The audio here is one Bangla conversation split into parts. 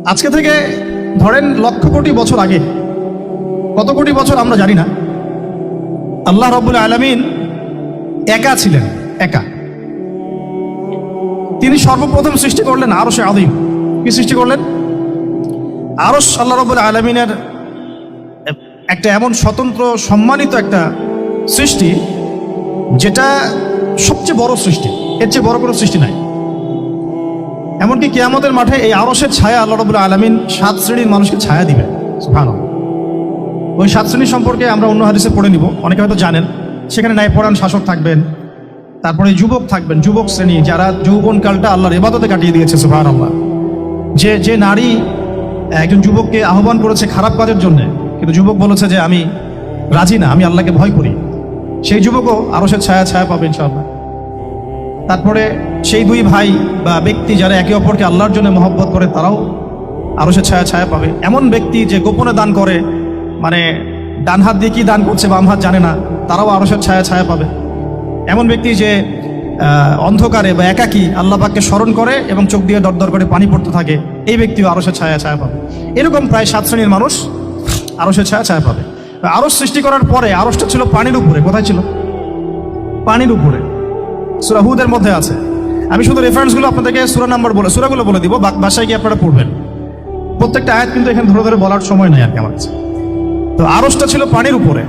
আজকে থেকে ধরেন লক্ষ কোটি বছর আগে, কত কোটি বছর আমরা জানি না, আল্লাহ রাব্বুল আলামিন একা ছিলেন, একা। তিনি সর্বপ্রথম সৃষ্টি করলেন আরশে আযীম। কি সৃষ্টি করলেন? আরশ আল্লাহ রাব্বুল আলামিনের একটা এমন স্বতন্ত্র সম্মানিত একটা সৃষ্টি, যেটা সবচেয়ে বড় সৃষ্টি, এর চেয়ে বড় কোনো সৃষ্টি নাই। এমনকি কিয়ামতের মাঠে এই আরশের ছায়া আল্লাহ রাব্বুল আলামিন 7 শ্রেণীর মানুষকে ছায়া দিবেন। সুবহানাল্লাহ। ওই 7 শ্রেণী সম্পর্কে আমরা অন্য হাদিসে পড়ে নিব, অনেকে হয়তো জানেন। সেখানে ন্যায়পরায়ণ শাসক থাকবেন, তারপরে যুবক থাকবেন, যুবক শ্রেণী যারা যৌবনকালটা আল্লাহর ইবাদতে কাটিয়ে দিয়েছে। সুবহানাল্লাহ। যে নারী একজন যুবককে আহ্বান করেছে খারাপ কাজের জন্য, কিন্তু যুবক বলেছে যে আমি রাজি না, আমি আল্লাহকে ভয় করি, সেই যুবকও আরশের ছায়া পাবে ইনশাআল্লাহ। তারপরে সেই দুই ভাই বা ব্যক্তি যারা একে অপরকে আল্লাহর জন্য মহব্বত করে, তারাও আরশের ছায়া পাবে। এমন ব্যক্তি যে গোপনে দান করে, মানে ডান হাত দিয়ে কি দান করছে বাম হাত জানে না, তারাও আরশের ছায়া পাবে। এমন ব্যক্তি যে অন্ধকারে বা একাকী আল্লাহ পাককে স্মরণ করে এবং চোখ দিয়ে দরদর করে পানি পড়তে থাকে, এই ব্যক্তিও আরশের ছায়া পাবে। এরকম প্রায় 7 শ্রেণীর মানুষ আরশের ছায়া পাবে। আরশ সৃষ্টি করার পরে আরশটা ছিল পানির উপরে। কোথায় ছিল? পানির উপরে। সূরা হুদের মধ্যে আছে। আমি শুধু রেফারেন্সগুলো আপনাদেরকে সূরাগুলো বলে দিব, বাসায় গিয়ে আপনারা পড়বেন। প্রত্যেকটা আয়াত কিন্তু এখানে ধরে বলার সময় নাই আর কি আমার কাছে। তো আরশটা ছিল পানির উপরে।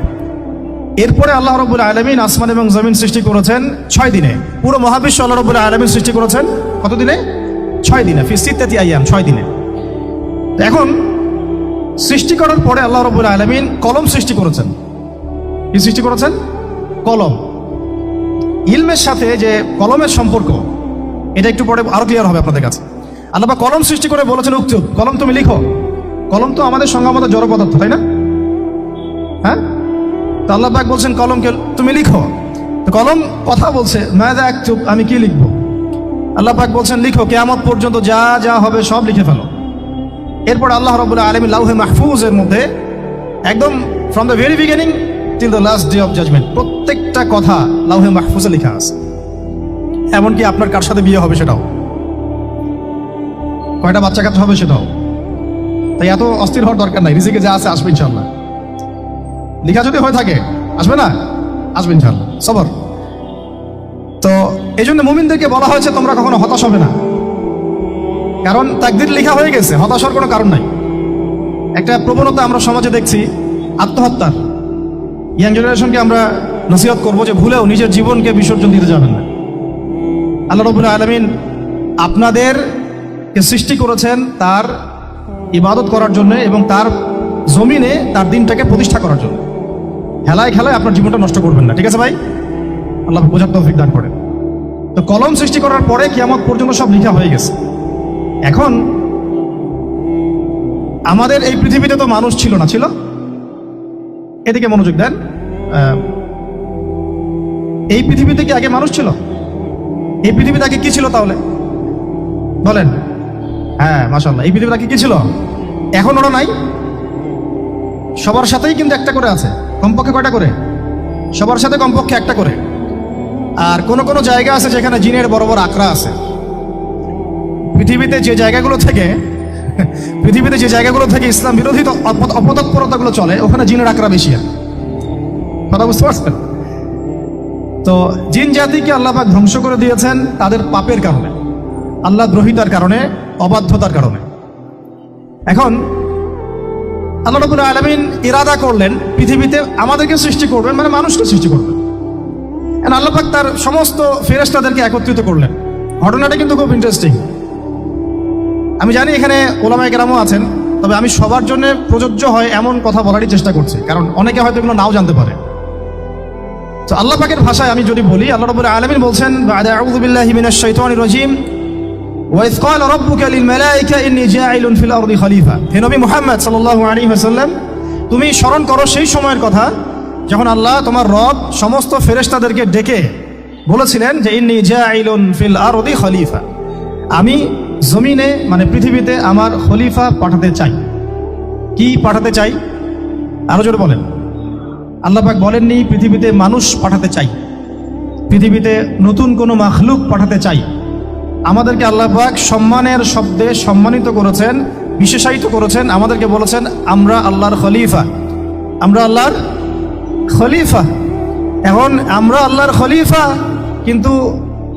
এরপরে আল্লাহ রাব্বুল আলামিন আসমান এবং জমিন সৃষ্টি করেছেন 6 দিনে। পুরো মহাবিশ্ব আল্লাহ রাব্বুল আলামিন সৃষ্টি করেছেন কত দিনে? 6 দিনে। ফি সিত্তাতি আইয়াম, 6 দিনে। এখন সৃষ্টি করার পরে আল্লাহ রাব্বুল আলামিন কলম সৃষ্টি করেছেন। কি সৃষ্টি করেছেন? কলম। ইলমের সাথে যে কলমের সম্পর্ক, এটা একটু পরে আরো ক্লিয়ার হবে আপনাদের কাছে। আল্লাহ পাক কলম সৃষ্টি করে বলেছেন উক্তুব, কলম তুমি লিখো। কলম তো আমাদের সংজ্ঞামত জড় পদার্থ, তাই না? হ্যাঁ, তো আল্লাহ পাক বলছেন কলমকে তুমি লিখো। তো কলম কথা বলছে, মাযা আকতুব, আমি কি লিখবো? আল্লাহ পাক বলছেন লিখো, কিয়ামত পর্যন্ত যা হবে সব লিখে ফেলো। এরপর আল্লাহ রাব্বুল আলামিন লাউহে মাহফুজের মধ্যে একদম from the very beginning till the last day of judgement প্রত্যেকটা কথা লাউহে মাহফুজে লেখা আছে। এমনকি আপনার কার সাথে বিয়ে হবে সেটাও, কয়টা বাচ্চা কাচ্চা হবে সেটাও। তাই এত অস্থির হওয়ার দরকার নাই, রিজিকে যা আছে আসবে ইনশাআল্লাহ। লেখা যদি হয়ে থাকে আসবে না? আসবে ইনশাআল্লাহ, সবর। তো এই জন্য মুমিনদেরকে বলা হয়েছে তোমরা কখনো হতাশ হবে না, কারণ তাকদীর লেখা হয়ে গেছে, হতাশার কোনো কারণ নাই। একটা প্রবণতা আমরা সমাজে দেখছি আত্মহত্যার। ইয়াং জেনারেশনকে আমরা নসিহত করবো যে ভুলেও নিজের জীবনকে বিসর্জন দিতে যাবেন না। আল্লাহ রাব্বুল আলামিন আপনাদেরকে সৃষ্টি করেছেন তার ইবাদত করার জন্য এবং তার জমিনে তার দিনটাকে প্রতিষ্ঠা করার জন্য। খেলায় আপনার জীবনটা নষ্ট করবেন না, ঠিক আছে ভাই? আল্লাহ বোঝার তৌফিক দান করেন। তো কলম সৃষ্টি করার পরে কিয়ামত পর্যন্ত সব লেখা হয়ে গেছে। এখন আমাদের এই পৃথিবীতে তো মানুষ ছিল না, ছিল? এদিকে মনোযোগ দেন। এই পৃথিবীতে কি আগে মানুষ ছিল? এই পৃথিবীতে আগে কি ছিল তাহলে বলেন? হ্যাঁ, মাশাআল্লাহ। এই পৃথিবীতে আগে কি ছিল? এখন ওরা নাই? সবার সাথেই কিন্তু একটা করে আছে, কমপক্ষে কয়টা করে? সবার সাথে কমপক্ষে একটা করে। আর কোন জায়গা আছে যেখানে জিনের বড় বড় আকড়া আছে। পৃথিবীতে যে জায়গাগুলো থেকে ইসলাম বিরোধী অপতৎপরতাগুলো চলে, ওখানে জিনের আকড়া বেশি। কথা বুঝতে পারছেন? তো জিন জাতিকে আল্লাহ পাক ধ্বংস করে দিয়েছেন তাদের পাপের কারণে, আল্লাহ দ্রোহিতার কারণে, অবাধ্যতার কারণে। এখন আল্লাহ রাব্বুল আলামিন ইরাদা করলেন পৃথিবীতে আমাদেরকে সৃষ্টি করবেন, মানে মানুষকে সৃষ্টি করবেন। আল্লাহ পাক তার সমস্ত ফেরেশতাদেরকে একত্রিত করলেন। ঘটনাটা কিন্তু খুব ইন্টারেস্টিং। আমি জানি এখানে ওলামায়ে কেরামও আছেন, তবে আমি সবার জন্য প্রযোজ্য হয় এমন কথা বলারই চেষ্টা করছি, কারণ অনেকে হয়তো এগুলো নাও জানতে পারে। তো আল্লাহ পাকের ভাষায় আমি যদি বলি, আল্লাহ রাব্বুল আলামিন বলছেন আউযু বিল্লাহি মিনাশ শাইতানির রাজীম ওয়া ইয ক্বালা রাব্বুকা লিল মালায়েকা ইন্নী জাঈলুন ফিল আরদি খলিফা। হে নবী মুহাম্মদ সাল্লাল্লাহু আলাইহি ওয়াসাল্লাম, তুমি স্মরণ করো সেই সময়ের কথা যখন আল্লাহ তোমার রব সমস্ত ফেরেশতাদেরকে ডেকে বলেছিলেন যে ইন্নী জাঈলুন ফিল আরদি খলিফা, আমি জমিনে মানে পৃথিবীতে আমার খলিফা পাঠাতে চাই। কি পাঠাতে চাই? আরো জোরে বলেন। আল্লাহ পাক বলেননি পৃথিবীতে মানুষ পাঠাতে চাই, পৃথিবীতে নতুন কোনো মাখলুক পাঠাতে চাই। আমাদেরকে আল্লাহ পাক সম্মানের শব্দে সম্মানিত করেছেন বিশেষায়িত করেছেন, আমাদেরকে বলেছেন আমরা আল্লাহর খলিফা, আমরা আল্লাহর খলিফা। এখন আমরা আল্লাহর খলিফা, কিন্তু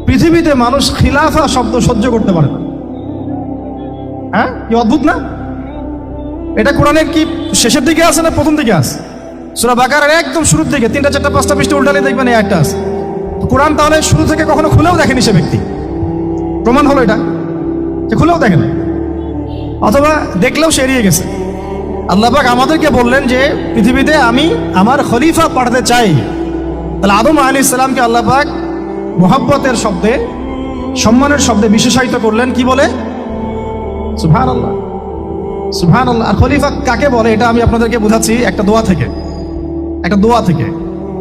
পৃথিবীতে মানুষ খিলাফা শব্দ সহ্য করতে পারে না। হ্যাঁ, কি অদ্ভুত না? এটা কোরআনের কি শেষের দিকে আছে না প্রথম দিকে আছে? সূরা বাকারার একদম শুরুর দিকে 3টা 4টা 5টা পৃষ্ঠা উল্টালে দেখবেন এই একটা আছে। কোরআন তাহলে শুরু থেকে কখনো খুলেও দেখেনি সে ব্যক্তি, প্রমাণ হলো এটা যে খুলেও দেখেন, অথবা দেখলেও সে এড়িয়ে গেছে। আল্লাহ পাক আমাদেরকে বললেন যে পৃথিবীতে আমি আমার খলিফা পাঠাতে চাই। তাহলে আদম আলাইহিস সালামকে আল্লাহ পাক মোহাব্বতের শব্দে, সম্মানের শব্দে বিশেষায়িত করলেন কি বলে? সুবহানাল্লাহ, সুবহানাল্লাহ। আর খলিফা কাকে বলে এটা আমি আপনাদেরকে বোঝাচ্ছি একটা দোয়া থেকে, একটা দোয়া থেকে।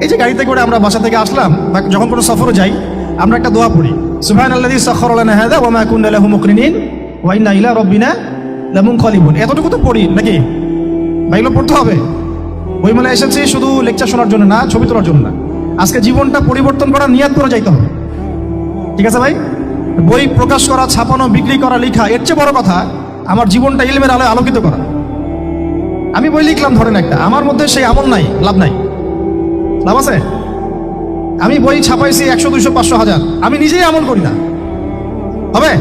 এই যে গাড়িতে করে আমরা বাসা থেকে আসলাম বা যখন কোনো সফরে যাই, আমরা একটা দোয়া পড়ি, সুবহানাল্লাযী সাখখারা লানা হাযা ওয়া মা কুন্না লাহু মুকরিনিন ওয়া ইন্না ইলা রাব্বিনা লামুনকালিবুন। এতটুকু তো পড়ি নাকি? ভাই, এগুলো পড়তে হবে। বইমেলায় এসেছি শুধু লেকচার শোনার জন্য না, ছবি তোলার জন্য না। আজকে জীবনটা পরিবর্তন করার নিয়াত করে যাইতে হবে, ঠিক আছে ভাই? বই প্রকাশ করা, ছাপানো, বিক্রি করা, লেখা, এর চেয়ে বড় কথা আমার জীবনটা ইলমের আলোয় আলোকিত করা। আমি বই লিখলাম ধরেন একটা, আমার মধ্যে সেই আমল নাই, লাভ নাই, লাভ আছে? আমি বই ছাপাইছি 100, 200, 500, 1000, আমি নিজেই আমল করি না, হবে?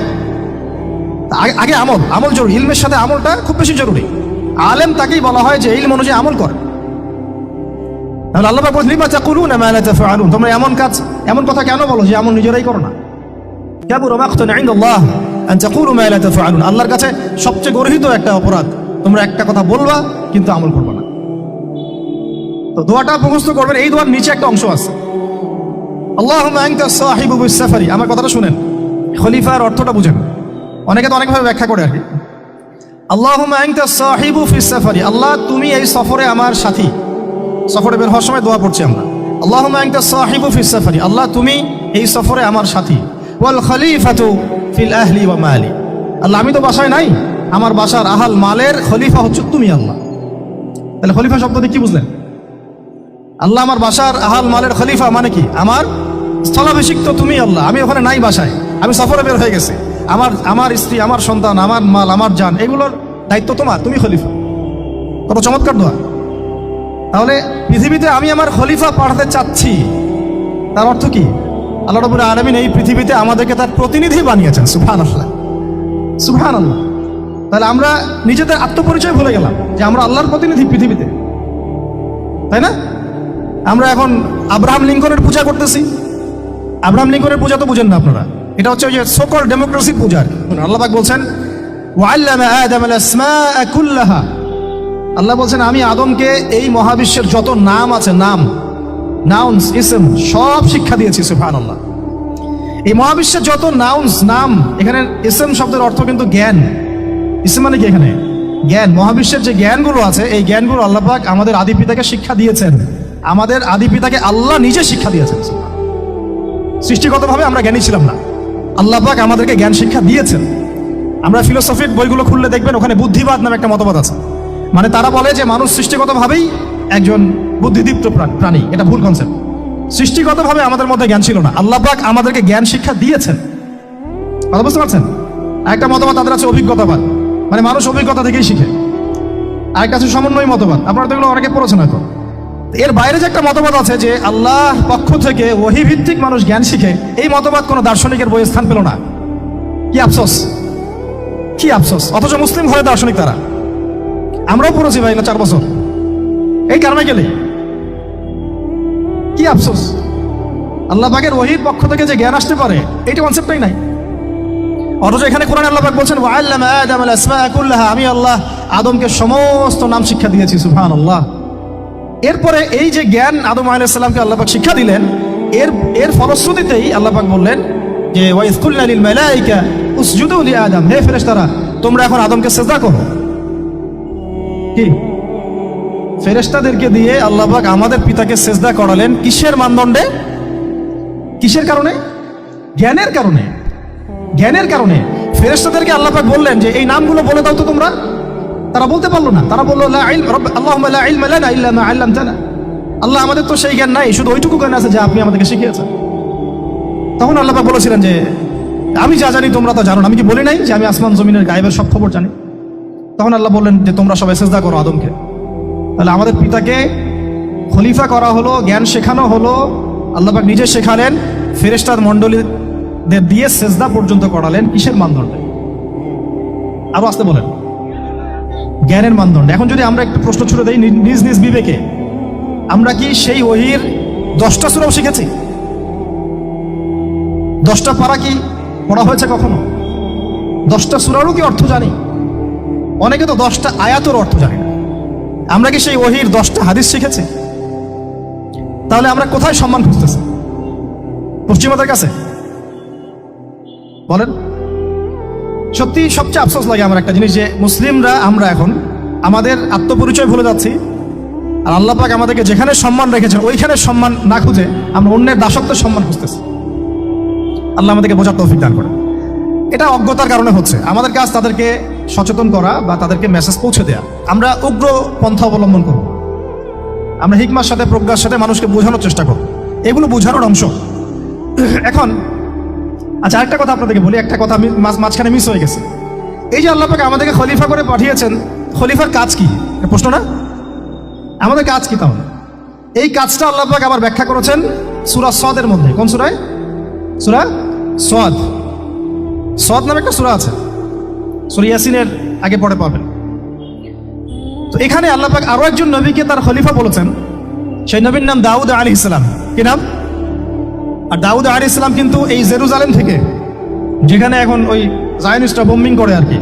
আগে আমল, আমল জরুরি। ইলমের সাথে আমলটা খুব বেশি জরুরি। আলেম তাকেই বলা হয় যে ইলম অনুযায়ী আমল করে। তাহলে আল্লাহ পাক বলেন লিমা তাকুলুনা মা লা তাফআলুন, তোমরা এমন কাজ, এমন কথা কেন বলো যে আমল নিজেরাই করো না? কাবুরা মাকতান ইনদাল্লাহ আন তাকুলু মা লা তাফআলুন, আল্লাহর কাছে সবচেয়ে গর্হিত একটা অপরাধ, তোমরা একটা কথা বলবা কিন্তু আমল করবে না। তো দোয়াটা মুখস্থ করবেন। এই দোয়ার নিচে একটা অংশ আছে, আল্লাহুম্মা আনতা সাহিবু বিস সাফারি। আমার কথাটা শুনেন, খলিফার অর্থটা বুঝেন। অনেকে তো অনেকভাবে ব্যাখ্যা করে আর কি। আল্লাহুম্মা আনতা সাহিবু ফিস সাফারি, আল্লাহ তুমি এই সফরে আমার সাথী। সফরে বের হওয়ার সময় দোয়া পড়ছি আমরা, আল্লাহুম্মা আনতা সাহিবু ফিস সাফারি, আল্লাহ তুমি এই সফরে আমার সাথী। ওয়াল খলিফাতু ফিল আহলি ওয়া মালি, আল্লাহ আমি তো বাসায় নাই, আমার বাসার আহাল মালের খলিফা হচ্ছে তুমি আল্লাহ। তাহলে খলিফা শব্দ দিয়ে কি বুঝলেন? আল্লাহ আমার বাসার আহাল মালের খলিফা মানে কি? আমার স্থলাভিষিক্ত তুমি আল্লাহ। আমি ওখানে নাই বাসায়, আমি সফরে বের হয়ে গেছি। আমার স্ত্রী, আমার সন্তান, আমার মাল, আমার জান, এগুলোর দায়িত্ব তোমার, তুমি খলিফা। কত চমৎকার দোয়া! তাহলে পৃথিবীতে আমি আমার খলিফা পাঠাতে চাচ্ছি, তার অর্থ কি? আল্লাহ রাব্বুল আলামিন এই পৃথিবীতে আমাদেরকে তার প্রতিনিধি বানিয়েছেন। সুবহানাল্লাহ, সুবহানাল্লাহ। তাহলে আমরা নিজেদের আত্মপরিচয় ভুলে গেলাম যে আমরা আল্লাহর প্রতিনিধি পৃথিবীতে, তাই না? আমরা এখন আব্রাহাম লিঙ্কনের পূজা করতেছি। আব্রাহাম লিঙ্কনের পূজা তো বুঝেন না আপনারা, এটা হচ্ছে ওই যে সকল ডেমোক্রেসি পূজা। আল্লাহ পাক বলছেন ওয়াল্লামা আদামাল আসমাআ কুল্লাহা, আল্লাহ বলছেন আমি আদমকে এই মহাবিশ্বের যত নাম আছে, নাম, নাউন্স, ইসম, সব শিক্ষা দিয়েছি। সুবহানাল্লাহ। এই মহাবিশ্বের যত নাউন্স, নাম, এখানে ইসম শব্দের অর্থ কিন্তু জ্ঞান। ইসম মানে কি? এখানে জ্ঞান। মহাবিশ্বের যে জ্ঞানগুলো আছে, এই জ্ঞানগুলো আল্লাহ পাক আমাদের আদি পিতাকে শিক্ষা দিয়েছেন। আমাদের আদি পিতাকে আল্লাহ নিজে শিক্ষা দিয়েছেন। সৃষ্টিগতভাবে আমরা জ্ঞানী ছিলাম না, আল্লাহ পাক আমাদেরকে জ্ঞান শিক্ষা দিয়েছেন। আমরা ফিলোসফির বইগুলো খুললে দেখবেন ওখানে বুদ্ধিবাদ নামে একটা মতবাদ আছে। মানে তারা বলে যে মানুষ সৃষ্টিগতভাবেই একজন বুদ্ধিদীপ্ত প্রাণী। এটা ভুল কনসেপ্ট। সৃষ্টিগতভাবে আমাদের মধ্যে জ্ঞান ছিল না, আল্লাহ পাক আমাদেরকে জ্ঞান শিক্ষা দিয়েছেন। কথা বুঝতে পারছেন? একটা মতবাদ তাদের আছে অভিজ্ঞতাবাদ, মানে মানুষ অভিজ্ঞতা থেকেই শিখে। আরেকটা আছে সমন্বয় মতবাদ, আপনারা তো এগুলো অনেকে পড়েছেন হয়তো। এর বাইরে যে একটা মতবাদ আছে যে আল্লাহ পক্ষ থেকে ওহী ভিত্তিক মানুষ জ্ঞান শিখে, এই মতবাদ কোনো দার্শনিকের বইয়ে স্থান পেল না। কি আফসোস, কি আফসোস! অথচ মুসলিম ঘরে দার্শনিক তারা। আমরাও পড়েছি ভাই না 4 বছর এই কারণে গেলে। কি আফসোস! আল্লাহ পাকের ওহীর পক্ষ থেকে যে জ্ঞান আসতে পারে, এইটা কনসেপ্টটাই নাই। অথচ এখানে কোরআনে আল্লাহ পাক বলছেন ওয়াল্লামা আদামাল আসমাআ কুল্লাহা, আমি আল্লাহ আদমকে সমস্ত নাম শিক্ষা দিয়েছি। সুবহানাল্লাহ। এরপরে এই যে জ্ঞান আদম আলাইহিস সালামকে আল্লাহ পাক শিক্ষা দিলেন, এর ফলশ্রুতিতেই আল্লাহ পাক বললেন যে ওয়াইজ কুলনা লিল মালাইকা উসজুদু লি আদম, হে ফেরেশতারা তোমরা এখন আদমকে সিজদা করো। কি ফেরেশতাদেরকে দিয়ে আল্লাহ পাক আমাদের পিতাকে সিজদা করালেন কিসের মানদণ্ডে? কিসের কারণে? জ্ঞানের কারণে। জ্ঞানের কারণে ফেরেশতাদেরকে আল্লাহ পাক বললেন যে এই নামগুলো বলে দাও তো তোমরা। তারা বলতে পারলো না। তারা বললো লা ইলম আল্লাহুম্মা লা ইলমা লানা ইল্লা মা আল্লামতানা, আল্লাহ আমাদের তো সেই জ্ঞান নাই, শুধু ওইটুকু জ্ঞান আছে যা আপনি আমাদেরকে শিখিয়েছেন। তখন আল্লাহ পাক বলেছিলেন যে আমি যা জানি তোমরা তা জানো না। আমি কি বলি নাই যে আমি আসমান জমিনের গায়েবের সব খবর জানি? তখন আল্লাহ বললেন যে তোমরা সবাই সিজদা করো আদমকে। তাহলে আমাদের পিতাকে খলিফা করা হলো, জ্ঞান শেখানো হলো, আল্লাহ পাক নিজে শেখালেন, ফেরেশতার মণ্ডলীদের দিয়ে সিজদা পর্যন্ত করালেন। কিসের মানদণ্ডে? আরো আসতে বলেন, জ্ঞানের মানদণ্ড। এখন যদি আমরা একটু প্রশ্ন ছুড়ে দেই নিজ নিজ বিবেকে, আমরা কি সেই ওহীর 10টা সূরাও শিখেছি? 10টা পারা কি পড়া হয়েছে কখনো? 10টা সূরারও কি অর্থ জানি? অনেকে তো 10টা আয়াতের অর্থ জানি না। আমরা কি সেই ওহীর 10টা হাদিস শিখেছি? তাহলে আমরা কোথায় সম্মান খুঁজতেছি? পশ্চিমাদের কাছে? বলেন। সত্যি সবচেয়ে আফসোস লাগে আমার একটা জিনিস, যে মুসলিমরা আমরা এখন আমাদের আত্মপরিচয় ভুলে যাচ্ছি, আর আল্লাহ পাক আমাদেরকে যেখানে সম্মান রেখেছেন ওইখানে সম্মান না খুঁজে আমরা অন্যের দাসত্বের সম্মান খুঁজতেছি। আল্লাহ আমাদেরকে বোঝার তৌফিক দান করে। এটা অজ্ঞতার কারণে হচ্ছে। আমাদের কাজ তাদেরকে সচেতন করা বা তাদেরকে মেসেজ পৌঁছে দেওয়া। আমরা উগ্র পন্থা অবলম্বন করব, আমরা হিকমার সাথে প্রজ্ঞার সাথে মানুষকে বোঝানোর চেষ্টা করব, এগুলো বোঝানোর অংশ। এখন আচ্ছা, আরেকটা কথা আপনাদেরকে বলি, একটা কথা আমি মাঝখানে মিস হয়ে গেছে। এই যে আল্লাহ পাক আমাদেরকে খলিফা করে পাঠিয়েছেন, খলিফার কাজ কি? প্রশ্ন না? আমাদের কাজ কি তাহলে? এই কাজটা আল্লাহ পাক আবার ব্যাখ্যা করেছেন সূরা সদের মধ্যে। কোন সূরায়? সূরা সদ। সদ নামে একটা সূরা আছে, সূরা ইয়াসিনের আগে পড়ে পাবেন। তো এখানে আল্লাহ পাক আরো একজন নবীকে তার খলিফা বলেছেন। সেই নবীর নাম দাউদ আলাইহিস সালাম। কি নাম? আর দাউদ আলাইহিস সালাম কিন্তু এই জেরুজালেম থেকে, যেখানে এখন ওই জায়নিস্টরা বোম্বিং করে আর কি,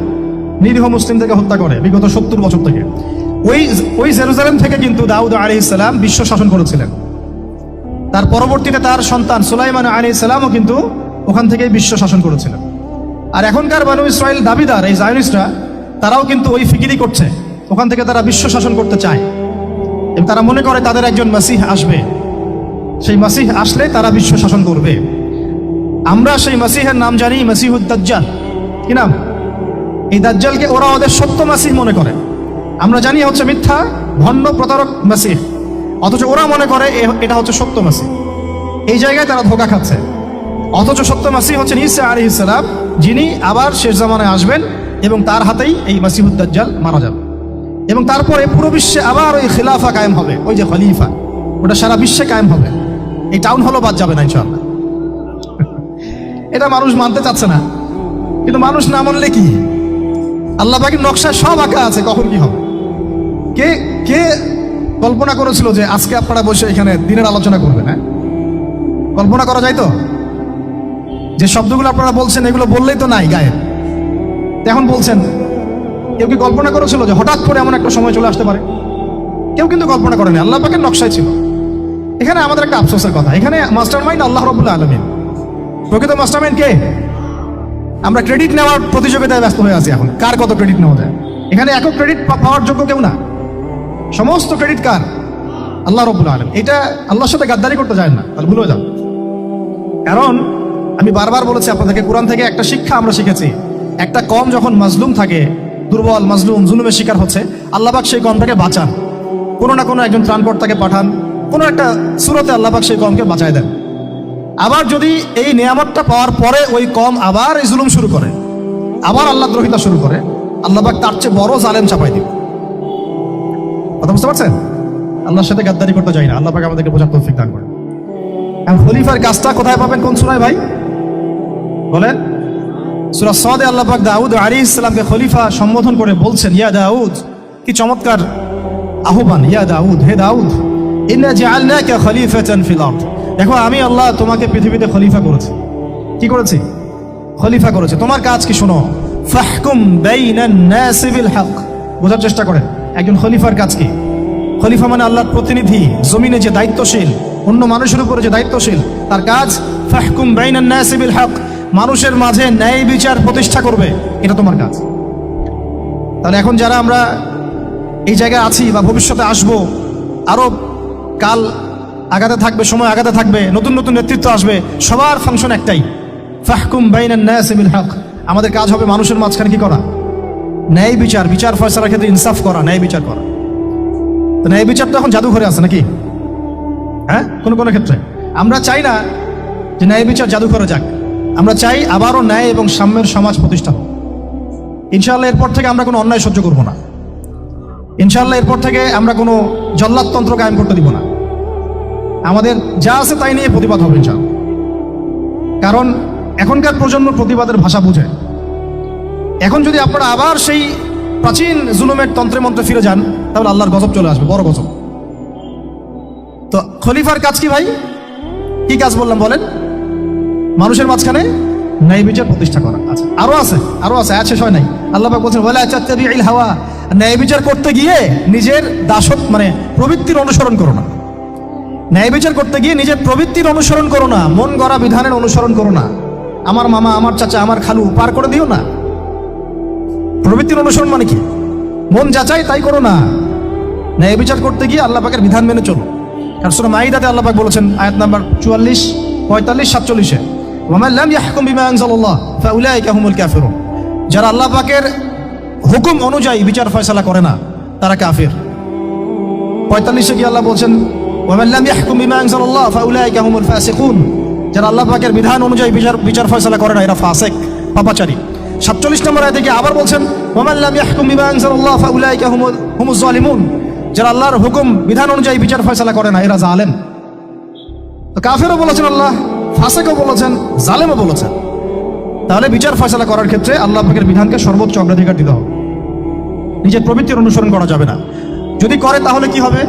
নিরীহ মুসলিমদেরকে হত্যা করে বিগত 70 বছর থেকে, ওই জেরুজালেম থেকে কিন্তু দাউদ আলাইহিস সালাম বিশ্ব শাসন করেছিলেন। তার পরবর্তীতে তার সন্তান সুলাইমান আলাইহিস সালামও কিন্তু ওখান থেকে বিশ্ব শাসন করেছিলেন। আর এখনকার বনু ইসরাইল দাবিদার এই জায়নিস্টরা, তারাও কিন্তু ওই ফিকিরই করছে, ওখান থেকে তারা বিশ্ব শাসন করতে চায় এবং তারা মনে করে তাদের একজন মাসিহ আসবে, সেই মাসিহ আসলে তারা বিশ্ব শাসন করবে। আমরা সেই মাসিহের নাম জানি মাসিহুদ দাজ্জাল। কি নাম? এই দাজ্জালকে ওরা ওদের সত্য মাসিহ মনে করে, আমরা জানি হচ্ছে মিথ্যা ভণ্ড প্রতারক মাসিহ, অথচ ওরা মনে করে এটা হচ্ছে সত্য মাসিহ। এই জায়গায় তারা ধোঁকা খাচ্ছে। অথচ সত্য মাসিহ হচ্ছেন ঈসা আলাইহিস সালাম, যিনি আবার শেষ জামানায় আসবেন এবং তার হাতেই এই মাসিহুদ দাজ্জাল মারা যাবে। এবং তারপরে পুরো বিশ্বে আবার ওই খিলাফা কায়েম হবে, ওই যে খলিফা, ওটা সারা বিশ্বে কায়েম হবে। এই টাউন হলও বাদ যাবে না ইনশাআল্লাহ। এটা মানুষ মানতে চাচ্ছে না, কিন্তু মানুষ না মানলে কি? আল্লাহ পাকের নকশা সব আঁকা আছে কখন কি হবে। কে কে কল্পনা করেছিল যে আজকে আপনারা বসে এখানে দিনের আলোচনা করবেন? হ্যাঁ, কল্পনা করা যায় তো? যে শব্দগুলো আপনারা বলছেন এগুলো বললেই তো নাই গায়ে, এখন বলছেন। কেউ কি কল্পনা করেছিল যে হঠাৎ করে এমন একটা সময় চলে আসতে পারে? কেউ কিন্তু কল্পনা করেনি, আল্লাহ পাকের নকশায় ছিল। এখানে আমাদের একটা আফসোসের কথা, এখানে মাস্টার মাইন্ড আল্লাহ রাব্বুল আলামিন। প্রকৃত মাস্টার মাইন্ড কে? আমরা ক্রেডিট নেওয়ার প্রতিযোগিতায় ব্যস্ত হয়ে আছি এখন, কার কত ক্রেডিট নেওয়া যায়। এখানে একক ক্রেডিট পাওয়ার যোগ্য কেউ না, সমস্ত ক্রেডিট কার? আল্লাহ রাব্বুল আলামিন। এটা আল্লাহর সাথে গাদ্দারি করতে যায় না, তাহলে ভুল হয়ে যাও। কারণ আমি বারবার বলেছি আপনাদেরকে, কোরআন থেকে একটা শিক্ষা আমরা শিখেছি, একটা কম যখন মাজলুম থাকে, দুর্বল মাজলুম জুলুমের শিকার হচ্ছে, আল্লাহ পাক সেই কমটাকে বাঁচান, কোনো না কোনো একজন ত্রাণকর্তাকে পাঠান, কোনো একটা সূরতে আল্লাহ পাক সেই কমকে বাঁচায় দেন। আবার যদি এই নিয়ামতটা পাওয়ার পরে ওই কম আবার এই জুলুম শুরু করে, আবার আল্লাহ দ্রোহিতা শুরু করে, আল্লাহ পাক তার চেয়ে বড় জালেম চাপাই দিবে। কথা বুঝতে পারছেন? আল্লাহর সাথে গাদ্দারি করতে চাই না, আল্লাহ পাক আমাদেরকে বোঝার তৌফিক দান করে। এখন খলিফার কাজটা কোথায় পাবেন? কোন সূরায় ভাই বলেন? সূরা সদে আল্লাহ পাক দাউদ আলাইহিস সালামকে খলিফা সম্বোধন করে বলছেন, ইয়া দাউদ। কি চমৎকার আহ্বান! ইয়া দাউদ, হে দাউদ, ইন্না জাআলনাকা খলিফাতান ফিল আরদ। দেখো, আমি আল্লাহ তোমাকে পৃথিবীতে খলিফা করেছি। কি করেছি? খলিফা করেছি। তোমার কাজ কি? শোনো, ফাহকুম বাইনান নাসি বিল হক। বোঝার চেষ্টা করেন একজন খলিফার কাজ কি। খলিফা মানে আল্লাহর প্রতিনিধি, জমিনে যে দায়িত্বশীল, অন্য মানুষের উপরে যে দায়িত্বশীল, তার কাজ ফাহকুম বাইনান নাসি বিল হক, মানুষের মাঝে ন্যায় বিচার প্রতিষ্ঠা করবে, এটা তোমার কাজ। তাহলে এখন যারা আমরা এই জায়গায় আছি বা ভবিষ্যতে আসবো, আরো কাল আগাতে থাকবে, সময় আগাতে থাকবে, নতুন নতুন নেতৃত্ব আসবে, সবার ফাংশন একটাই, ফাহকুম বাইনান নাসি বিল হক। আমাদের কাজ হবে মানুষের মাঝখানে কি করা? ন্যায় বিচার, বিচার ফয়সালার ক্ষেত্রে ইনসাফ করা, ন্যায় বিচার করা। তো ন্যায় বিচার তো এখন জাদুঘরে আছে নাকি? হ্যাঁ, কোনো কোনো ক্ষেত্রে আমরা চাই না যে ন্যায় বিচার জাদুঘরে যাক, আমরা চাই আবারও ন্যায় এবং সাম্যের সমাজ প্রতিষ্ঠা হোক। ইনশাআল্লাহ এরপর থেকে আমরা কোনো অন্যায় সহ্য করব না। ইনশাআল্লাহ এরপর থেকে আমরা কোনো জল্লাদতন্ত্র কায়েম করতে দিব না। আমাদের যা আছে তাই নিয়ে প্রতিবাদ হবে ইনশাআল্লাহ। কারণ এখনকার প্রজন্ম প্রতিবাদের ভাষা বুঝে। এখন যদি আপনারা আবার সেই প্রাচীন জুলুমের তন্ত্রে মন্ত্রে ফিরে যান, তাহলে আল্লাহর গজব চলে আসবে, বড় গজব। তো খলিফার কাজ কি ভাই? কি কাজ বললাম বলেন? মানুষের মাঝখানে ন্যায় বিচার প্রতিষ্ঠা করা। আচ্ছা, আরো আছে আয়াত শেষ হয় নাই। আল্লাহ পাক বলছেন ওয়ালা তাত্তাবিউল হাওয়া, ন্যায় বিচার করতে গিয়ে নিজের দাসত্ব মানে প্রবৃত্তির অনুসরণ করো না। ন্যায় বিচার করতে গিয়ে নিজের প্রবৃত্তির অনুসরণ করো না, মন গড়া বিধানের অনুসরণ করো না। আমার মামা, আমার চাচা, আমার খালু পার করে দিও না। প্রবৃত্তির অনুসরণ মানে কি? মন যাচাই তাই করো না। ন্যায় বিচার করতে গিয়ে আল্লাহ পাকের বিধান মেনে চলো। আর সূরা মাইদাতে আল্লাহ পাক বলেছেন আয়াত নাম্বার 44, 45, 47, ওয়া মান লাম ইয়াহকুম বিমা আনজালাল্লাহ ফাউলাইকা হুমুল কাফিরুন, যারা আল্লাহ পাকের হুকুম অনুযায়ী বিচার ফয়সালা করে না তারা কাফির। 45-এ কি আল্লাহ বলছেন ওয়া মান লাম ইয়াহকুম বিমা আনজালাল্লাহ ফাউলাইকা হুমুল ফাসিকুন, যারা আল্লাহ পাকের বিধান অনুযায়ী বিচার ফয়সালা করে না এরা ফাসিক, পাপাচারী। 47 নম্বর আয়াতে কি আবার বলছেন ওয়া মান লাম ইয়াহকুম বিমা আনজালাল্লাহ ফাউলাইকা হুমুজ জালিমুন, যারা আল্লাহর হুকুম বিধান অনুযায়ী বিচার ফয়সালা করে না এরা জালেম। তো কাফেরও বলেছেন আল্লাহ, ফাসিকও বলেছেন, জালেমও বলেছেন। তাহলে বিচার ফয়সালা করার ক্ষেত্রে আল্লাহ পাকের বিধানকে সর্বোচ্চ অগ্রাধিকার দিতে হবে। নিজের প্রবৃত্তির অনুসরণ করা যাবে না। যদি করে তাহলে কি হবে?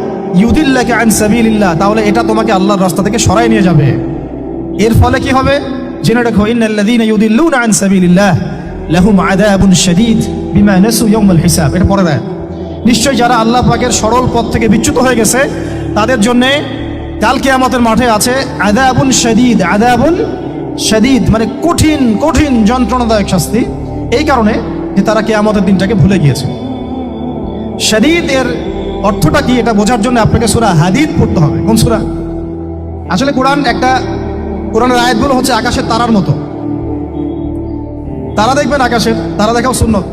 ইউদিল্লাকা আন সাবিলিল্লাহ, তাহলে এটা তোমাকে আল্লাহর রাস্তা থেকে সরাই নিয়ে যাবে। এর ফলে কি হবে জেনে রাখো, ইন্নাল্লাযীনা ইউদিল্লুনা আন সাবিলিল্লাহ লাহুম আযাবুন শাদীদ বিমা নাসু ইয়াউমাল হিসাব। এটা পরের আয়াত। নিশ্চয় যারা আল্লাহ পাকের সরল পথ থেকে বিচ্যুত হয়ে গেছে তাদের জন্য কাল কিয়ামতের মাঠে আছে আযাবুন শাদীদ। আযাবুন শাদীদ মানে কঠিন কঠিন যন্ত্রণাদায়ক শাস্তি, এই কারণে যে তারা কিয়ামতের দিনটাকে ভুলে গিয়েছে। শাদীদ এর অর্থটা কি এটা বোঝার জন্য আপনাকে সূরা হাদীদ পড়তে হবে। কোন সূরা? আসলে কোরআনের আয়াতগুলো হচ্ছে আকাশের তারার মতো। তারা দেখবেন আকাশের, তারা দেখাও সুন্নত।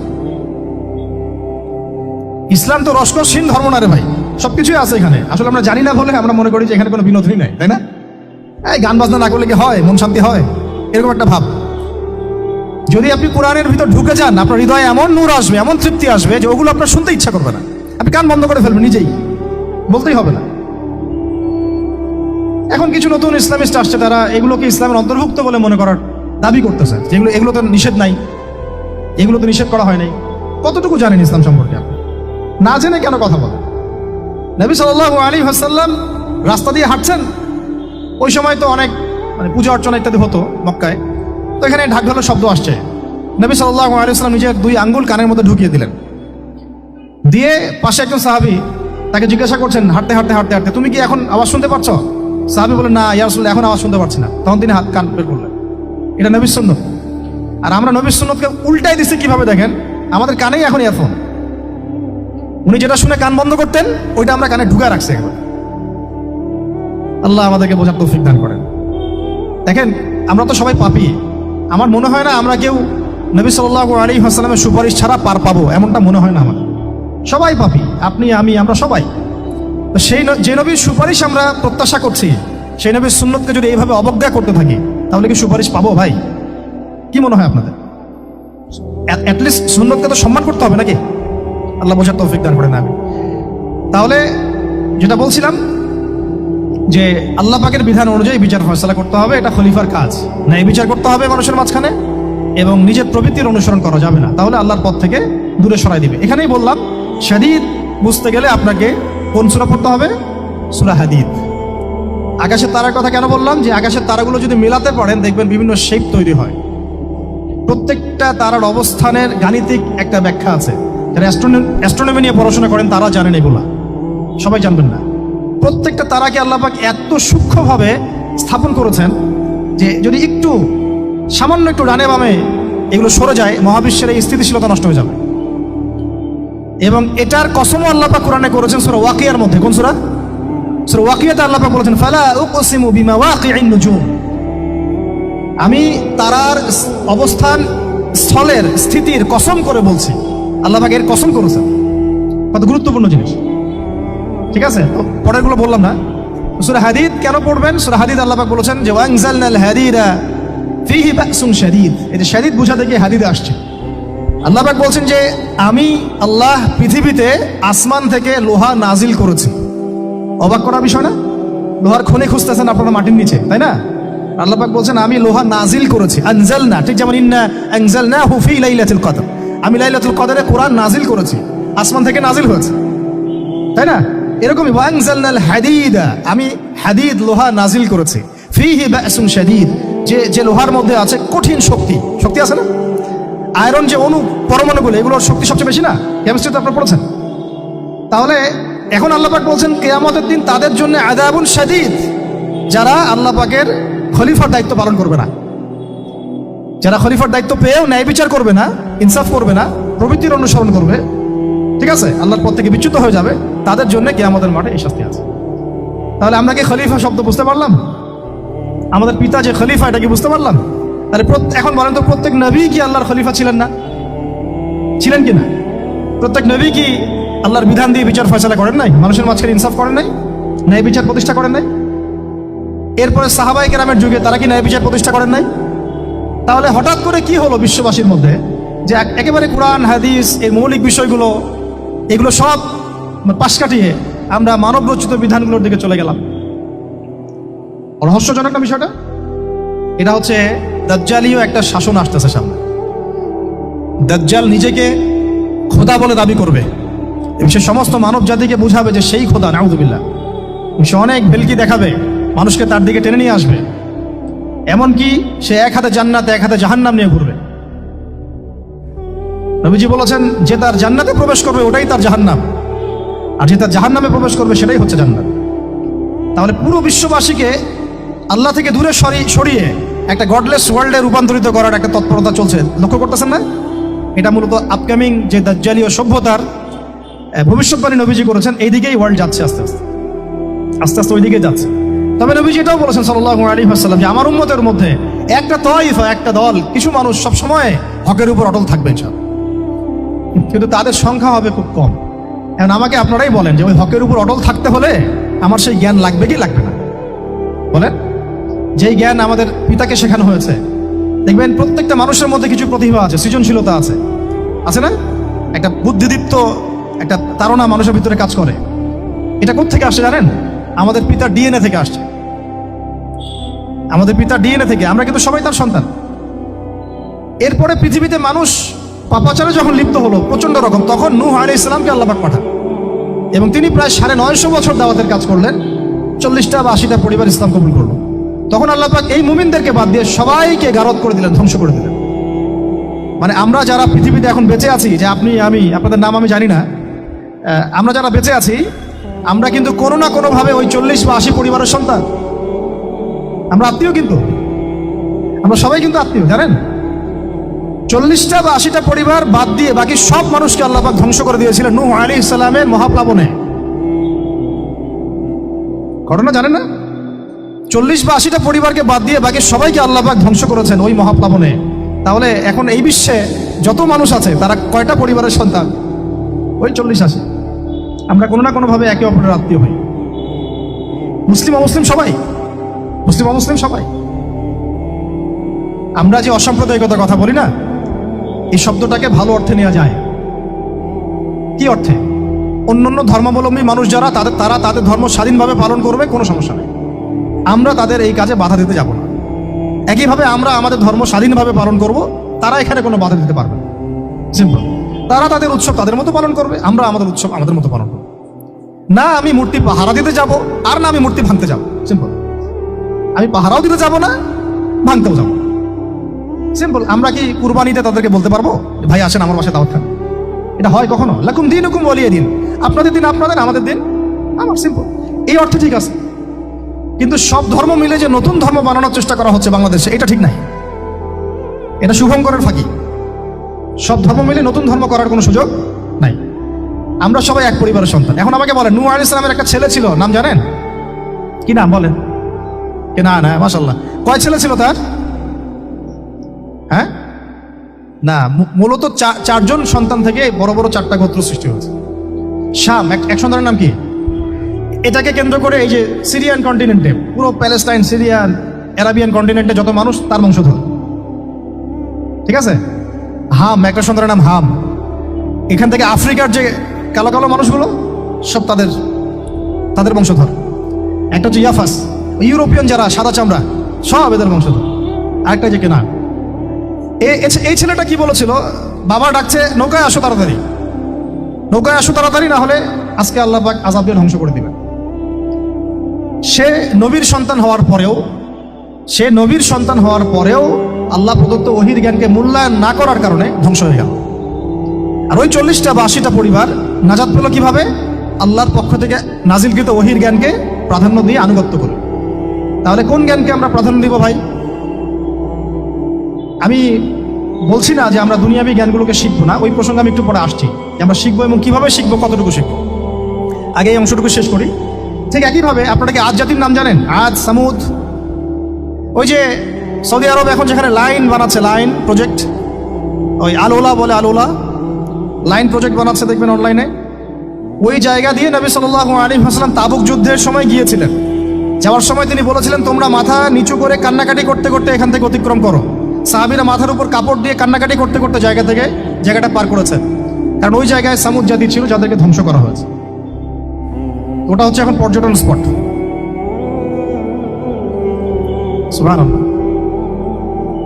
ইসলাম তো রসকসহীন ধর্ম না রে ভাই, সবকিছুই আছে এখানে। আসলে আমরা জানি না বলে আমরা মনে করি যে এখানে কোনো বিনোদনই নাই, তাই না? এই গান বাজনা না করলে কি হয়, মন শান্তি হয়, এরকম একটা ভাব। যদি আপনি কোরআনের ভিতর ঢুকে যান, আপনার হৃদয়ে এমন নূর আসবে, এমন তৃপ্তি আসবে যে ওগুলো আপনার শুনতে ইচ্ছা করবে না। আপনি কান বন্ধ করে ফেলবেন, নিজেই বলতেই হবে না। এখন কিছু নতুন ইসলামিস্ট আসছে, তারা এগুলোকে ইসলামের অন্তর্ভুক্ত বলে মনে করার দাবি করতেছে, যেগুলো এগুলো তো নিষেধ নাই, এগুলো তো নিষেধ করা হয় নাই। কতটুকু জানেন ইসলাম সম্পর্কে? আপনি না জেনে কেন কথা বলেন? নবী সাল্লাল্লাহু আলাইহি ওয়াসাল্লাম রাস্তা দিয়ে হাঁটছেন, ওই সময় তো অনেক পূজা অর্চনা ইত্যাদি হতো মক্কায়। তো এখানে ঢাক ঢোলের শব্দ আসছে। নবী সাল্লাল্লাহু আলাইহি ওয়াসাল্লাম নিজের 2 আঙ্গুল কানের মধ্যে ঢুকিয়ে দিলেন, দিয়ে পাশে একজন সাহাবী তাকে জিজ্ঞাসা করছেন হাঁটতে হাঁটতে হাঁটতে হাঁটতে, তুমি কি এখন আওয়াজ শুনতে পাচ্ছ? সাহাবী বলেন না ইয়া রাসূলুল্লাহ, এখন আওয়াজ শুনতে পাচ্ছি না। তখন তিনি কান বের করলেন। এটা নবীর সুন্নাত। আর আমরা নবীর সুন্নাতকে উল্টাই দিচ্ছি কিভাবে দেখেন, আমাদের কানেই এখন ইয়ারফোন। উনি যেটা শুনে কান বন্ধ করতেন ওইটা আমরা কানে ঢুকায় রাখছি এখন। আল্লাহ আমাদেরকে বোঝার তৌফিক দান করেন। দেখেন আমরা তো সবাই পাপী। আমার মনে হয় না আমরা কেউ নবী সাল্লাল্লাহু আলাইহি ওয়াসাল্লামের সুপারিশ ছাড়া পার পাবো, এমনটা মনে হয় না আমার। সবাই পাপী, আপনি আমি আমরা সবাই। তো সেই যে নবীর সুপারিশ আমরা প্রত্যাশা করছি, সেই নবীর সুন্নতকে যদি এইভাবে অবজ্ঞা করতে থাকি তাহলে কি সুপারিশ পাবো ভাই? কি মনে হয় আপনাদের? অ্যাটলিস্ট সুন্নতকে তো সম্মান করতে হবে নাকি? আল্লাহ বোঝার তৌফিক দান করেন। আমি তাহলে যেটা বলছিলাম যে আল্লাহ পাকের বিধান অনুযায়ী বিচার ফয়সালা করতে হবে, এটা খলিফার কাজ। ন্যায় বিচার করতে হবে মানুষের মাঝখানে, এবং নিজের প্রবৃত্তির অনুসরণ করা যাবে না, তাহলে আল্লাহর পথ থেকে দূরে সরাই দিবে। এখানেই বললাম শাদীদ বুঝতে গেলে আপনাকে কোন সূরা পড়তে হবে? সূরা হাদীদ। আকাশের তারার কথা কেন বললাম? যে আকাশের তারাগুলো যদি মেলাতে পারেন দেখবেন বিভিন্ন শেপ তৈরি হয়। প্রত্যেকটা তারার অবস্থানের গাণিতিক একটা ব্যাখ্যা আছে। যারা অ্যাস্ট্রোনমি নিয়ে পড়াশোনা করেন তারা জানেন, এগুলা সবাই জানবেন না। প্রত্যেকটা তারাকে আল্লাহ পাক এত সূক্ষ্মভাবে স্থাপন করেছেন যে যদি একটু সামান্য একটু ডানে বামে এগুলো সরে যায়, মহাবিশ্বের এই স্থিতিশীলতা নষ্ট হয়ে যাবে। এবং এটার কসমও আল্লাহ পাক কোরআনে করেছেন সূরা ওয়াকিয়ার মধ্যে। কোন সূরা? সূরা ওয়াকিয়াতে আল্লাহ পাক বলেছেন ফালা উকসিমু বিমাওয়াকিইন নুজুম, আমি তারার অবস্থান স্থলের স্থিতির কসম করে বলছি। আল্লাহ পাক এর কসম করেছেন। কত গুরুত্বপূর্ণ জিনিস, ঠিক আছে? তো পরেরগুলো বললাম না। সূরা হাদীদ কেন পড়বেন? সূরা হাদীদ আল্লাহ পাক বলেছেন যে ওয়ানজালনাল হাদীদা ফীহি বাসুন শাদীদ। এই যে শাদীদ বোঝাতে গিয়ে হাদীদে আসছে। আল্লাহ পাক বলছেন যে আমি আল্লাহ পৃথিবীতে আসমান থেকে লোহা নাজিল করেছি। অবাক করা বিষয় না? লোহার খনি খুঁজতেছেন আপনারা মাটির নিচে, তাই না? আল্লাহ পাক বলছেন আমি লোহা নাজিল করেছি, আনজালনা, ঠিক যেমন ইন্না আনজালনাহু ফি লাইলাতুল কদর, আমি লাইলাতুল কদরে কোরআন নাজিল করেছি, আসমান থেকে নাজিল হয়েছে, তাই না? এরকমই ওয়ানজালনাল হাদিদা, আমি হাদিদ লোহা নাজিল করেছি, ফিহি বাসুন শাদীদ, যে লোহার মধ্যে আছে কঠিন শক্তি আছে না? আয়রন যে অণু পরমাণুগুলো, এগুলোর শক্তি সবচেয়ে বেশি না? কেমিস্ট্রিতে আপনারা পড়েছেন। তাহলে এখন আল্লাহ পাক বলছেন কিয়ামতের দিন তাদের জন্য আযাবুন শাদীদ, যারা আল্লাহ পাকের খলিফার দায়িত্ব পালন করবে না, যারা খলিফার দায়িত্ব পেয়েও ন্যায় বিচার করবে না, ইনসাফ করবে না, প্রবৃত্তির অনুসরণ করবে, ঠিক আছে, আল্লাহর পথ থেকে বিচ্যুত হয়ে যাবে, তাদের জন্য কিয়ামতের মাঠে এই শাস্তি আছে। তাহলে আমরা কি খলিফা শব্দ বুঝতে পারলাম? আমাদের পিতা যে খলিফা, এটা কি বুঝতে পারলাম? তাহলে এখন বলেন তো, প্রত্যেক নবী কি আল্লাহর খলিফা ছিলেন না? ছিলেন কি না? প্রত্যেক নবী কি আল্লাহর বিধান দিয়ে বিচার ফয়সালা করেন নাই? মানুষের মাঝখানে ইনসাফ করেন নাই? ন্যায় বিচার প্রতিষ্ঠা করেন নাই? এরপরে সাহাবায়ে কেরামের যুগে তারা কি ন্যায় বিচার প্রতিষ্ঠা করেন নাই? তাহলে হঠাৎ করে কি হলো বিশ্ববাসীর মধ্যে যে একেবারে কোরআন হাদিস এর মৌলিক বিষয়গুলো এগুলো সব পাশ কাটিয়ে আমরা মানব রচিত বিধানগুলোর দিকে চলে গেলাম? রহস্যজনক না বিষয়টা? এটা হচ্ছে দাজ্জালীয় একটা শাসন আসতেছে সামনে। দাজ্জাল নিজেকে খোদা বলে দাবি করবে এবং সে সমস্ত মানব জাতিকে বুঝাবে যে সেই খোদা, নাউযুবিল্লাহ। সে অনেক ভেলকি দেখাবে, মানুষকে তার দিকে টেনে নিয়ে আসবে, এমনকি সে এক হাতে জান্নাতে এক হাতে জাহান্নাম নিয়ে ঘুরবে। নবীজি বলেছেন যে তার জান্নাতে প্রবেশ করবে ওটাই তার জাহান্নাম, আর যে তার জাহান্নামে প্রবেশ করবে সেটাই হচ্ছে জান্নাত। তাহলে পুরো বিশ্ববাসীকে আল্লাহ থেকে দূরে সরিয়ে একটা গডলেস ওয়ার্ল্ডে রূপান্তরিত করার একটা তৎপরতা চলছে, লক্ষ্য করতেছেন না? এটা মূলত আপকামিং যে দাজ্জালীয় সভ্যতার ভবিষ্যৎবাণী নবীজি করেছেন, এই দিকেই ওয়ার্ল্ড যাচ্ছে আস্তে আস্তে ওই দিকে যাচ্ছে। তবে নবীজি এটাও বলেছেন সাল্লাল্লাহু আলাইহি ওয়াসাল্লাম যে আমার উম্মতের মধ্যে একটা তাইফা, একটা দল, কিছু মানুষ সবসময় হকের উপর অটল থাকবে ইনশাআল্লাহ, কিন্তু তাদের সংখ্যা হবে খুব কম। এখন আমাকে আপনারাই বলেন যে ওই হকের উপর অটল থাকতে হলে আমার সেই জ্ঞান লাগবে কি লাগবে না? বলেন। যেই জ্ঞান আমাদের পিতাকে শেখানো হয়েছে, দেখবেন প্রত্যেকটা মানুষের মধ্যে কিছু প্রতিভা আছে, সৃজনশীলতা আছে না? একটা বুদ্ধিদীপ্ত একটা তাড়না মানুষের ভিতরে কাজ করে। এটা কোত্থেকে আসছে জানেন? আমাদের পিতার ডিএনএ থেকে আসছে। আমাদের পিতার ডিএনএ থেকে, আমরা কিন্তু সবাই তার সন্তান। এরপরে পৃথিবীতে মানুষ পাপাচারে যখন লিপ্ত হলো প্রচন্ড রকম, তখন নূহ আলাইহিস সালামকে আল্লাহ পাক পাঠান এবং তিনি প্রায় 950 বছর দাওয়াতের কাজ করলেন, 40টা বা 80টা পরিবার ইসলাম কবুল করলো। তখন আল্লাহ পাক এই মুমিনদেরকে বাদ দিয়ে সবাইকে গারদ করে দিলেন, ধ্বংস করে দিলেন। মানে আমরা যারা পৃথিবীতে এখন বেঁচে আছি, যে আপনি আমি, আপনাদের নাম আমি জানি না, আমরা যারা বেঁচে আছি, আমরা কিন্তু কোনো না কোনোভাবে ওই 40 বা 80 পরিবারের সন্তান। আমরা আত্মীয়, কিন্তু আমরা সবাই কিন্তু আত্মীয়, জানেন? 40টা বা 80টা পরিবার বাদ দিয়ে বাকি সব মানুষকে আল্লাহ পাক ধ্বংস করে দিয়েছিলেন নূহ আলাইহিস সালামের মহাপ্লাবনে। ঘটনা জানেন না? 40 বা 80টা পরিবারকে বাদ দিয়ে বাকি সবাইকে আল্লাহ পাক ধ্বংস করেছেন ওই মহাপ্লাবনে। তাহলে এখন এই বিশ্বে যত মানুষ আছে তারা কয়টা পরিবারের সন্তান? ওই 40-80। আমরা কোনো না কোনোভাবে একে অপরের আত্মীয় হই, মুসলিম অমুসলিম সবাই, মুসলিম অমুসলিম সবাই। আমরা যে অসাম্প্রদায়িকতার কথা বলি না, এই শব্দটাকে ভালো অর্থে নেওয়া যায়। কি অর্থে? অন্যান্য ধর্মাবলম্বী মানুষ যারা, তারা তাদের ধর্ম স্বাধীনভাবে পালন করবে, কোনো সমস্যা নেই, আমরা তাদের এই কাজে বাধা দিতে যাব না। একইভাবে আমরা আমাদের ধর্ম স্বাধীনভাবে পালন করব, তারা এখানে কোনো বাধা দিতে পারবে না। সিম্পল। তারা তাদের উৎসব তাদের মতো পালন করবে, আমরা আমাদের উৎসব আমাদের মতো পালন করব। না আমি মূর্তি পাহারা দিতে যাব, আর না আমি মূর্তি ভাঙতে যাব। সিম্পল। আমি পাহারাও দিতে যাব না, ভাঙতেও যাব না। সিম্পল। আমরা কি কুরবানিতে তাদেরকে বলতে পারবো ভাই আসেন আমার বাসায় দাওয়াত খান? এটা হয় কখনো? লাকুম দীনুকুম ওয়ালিয়া দিন, আপনাদের দিন আপনাদের, আমাদের দিন আমার। সিম্পল। এই অর্থে ঠিক আছে, কিন্তু সব ধর্ম মিলে যে নতুন ধর্ম বানানোর চেষ্টা করা হচ্ছে বাংলাদেশে, এটা ঠিক নাই। এটা শুভঙ্করের ফাঁকি। সব ধর্ম মিলে নতুন ধর্ম করার কোনো সুযোগ নাই। আমরা সবাই এক পরিবারের সন্তান। এখন আমাকে বলেন, নূহ আলাইহিস সালামের একটা ছেলে ছিল, নাম জানেন? কি নাম বলেন? কে? না না, মাশাআল্লাহ। কয় ছেলে ছিল তার? হ্যাঁ, না, মূলত 4জন সন্তান থেকে বড় বড় 4টা গোত্র সৃষ্টি হয়েছে। শাম এক সন্তানের নাম কি? এটাকে কেন্দ্র করে এই যে সিরিয়ান কন্টিনেন্টে, পুরো প্যালেস্টাইন, সিরিয়ান, অ্যারাবিয়ান কন্টিনেন্টে যত মানুষ তার বংশধর, ঠিক আছে? হাম, একটা সন্তানের নাম হাম। এখান থেকে আফ্রিকার যে কালো কালো মানুষগুলো সব তাদের বংশধর। একটা হচ্ছে ইয়াফাস, ইউরোপিয়ান যারা সাদা চামড়া সব এদের বংশধর। আরেকটা যে কেনা, এই ছেলেটা কি বলেছিল, বাবা ডাকছে নৌকায় আসো তাড়াতাড়ি, নৌকায় আসো তাড়াতাড়ি, না হলে আজকে আল্লাহ পাক আযাব দিয়ে ধ্বংস করে দিবেন। সে নবীর সন্তান হওয়ার পরেও আল্লাহ প্রদত্ত ওহীর জ্ঞানকে মূল্যায়ন না করার কারণে ধ্বংস হয়ে গেল। আর ওই 40টা বা 80টা পরিবার নাজাত পেল কিভাবে? আল্লাহর পক্ষ থেকে নাজিলকৃত ওহীর জ্ঞানকে প্রাধান্য দিয়ে আনুগত্য করে। তাহলে কোন জ্ঞানকে আমরা প্রাধান্য দিব ভাই? আমি বলছি না যে আমরা দুনিয়াবী জ্ঞানগুলোকে শিখবো না, ওই প্রসঙ্গে আমি একটু পরে আসছি যে আমরা শিখবো এবং কিভাবে শিখবো, কতটুকু শিখবো। আগে এই অংশটুকু শেষ করি। ঠিক একইভাবে আপনারা কি আদ জাতির নাম জানেন? আদ, সামুদ। ওই যে সৌদি আরব এখন যেখানে লাইন বানাচ্ছে, লাইন প্রজেক্ট, ওই আলোলা বলে, আলোলা লাইন প্রজেক্ট বানাচ্ছে দেখবেন অনলাইনে। ওই জায়গা দিয়ে নবী সাল্লাল্লাহু আলাইহি ওয়াসাল্লাম তাবুক যুদ্ধের সময় গিয়েছিলেন। যাওয়ার সময় তিনি বলেছিলেন, তোমরা মাথা নিচু করে কান্নাকাটি করতে করতে এখান থেকে অতিক্রম করো। সাহাবীরা মাথার উপর কাপড় দিয়ে কান্নাকাটি করতে করতে জায়গাটা পার করেছেন, কারণ ওই জায়গায় সামুদ জাতি ছিল যাদেরকে ধ্বংস করা হয়েছে। ওটা হচ্ছে এখন পর্যটন স্পট। সুবহানাল্লাহ।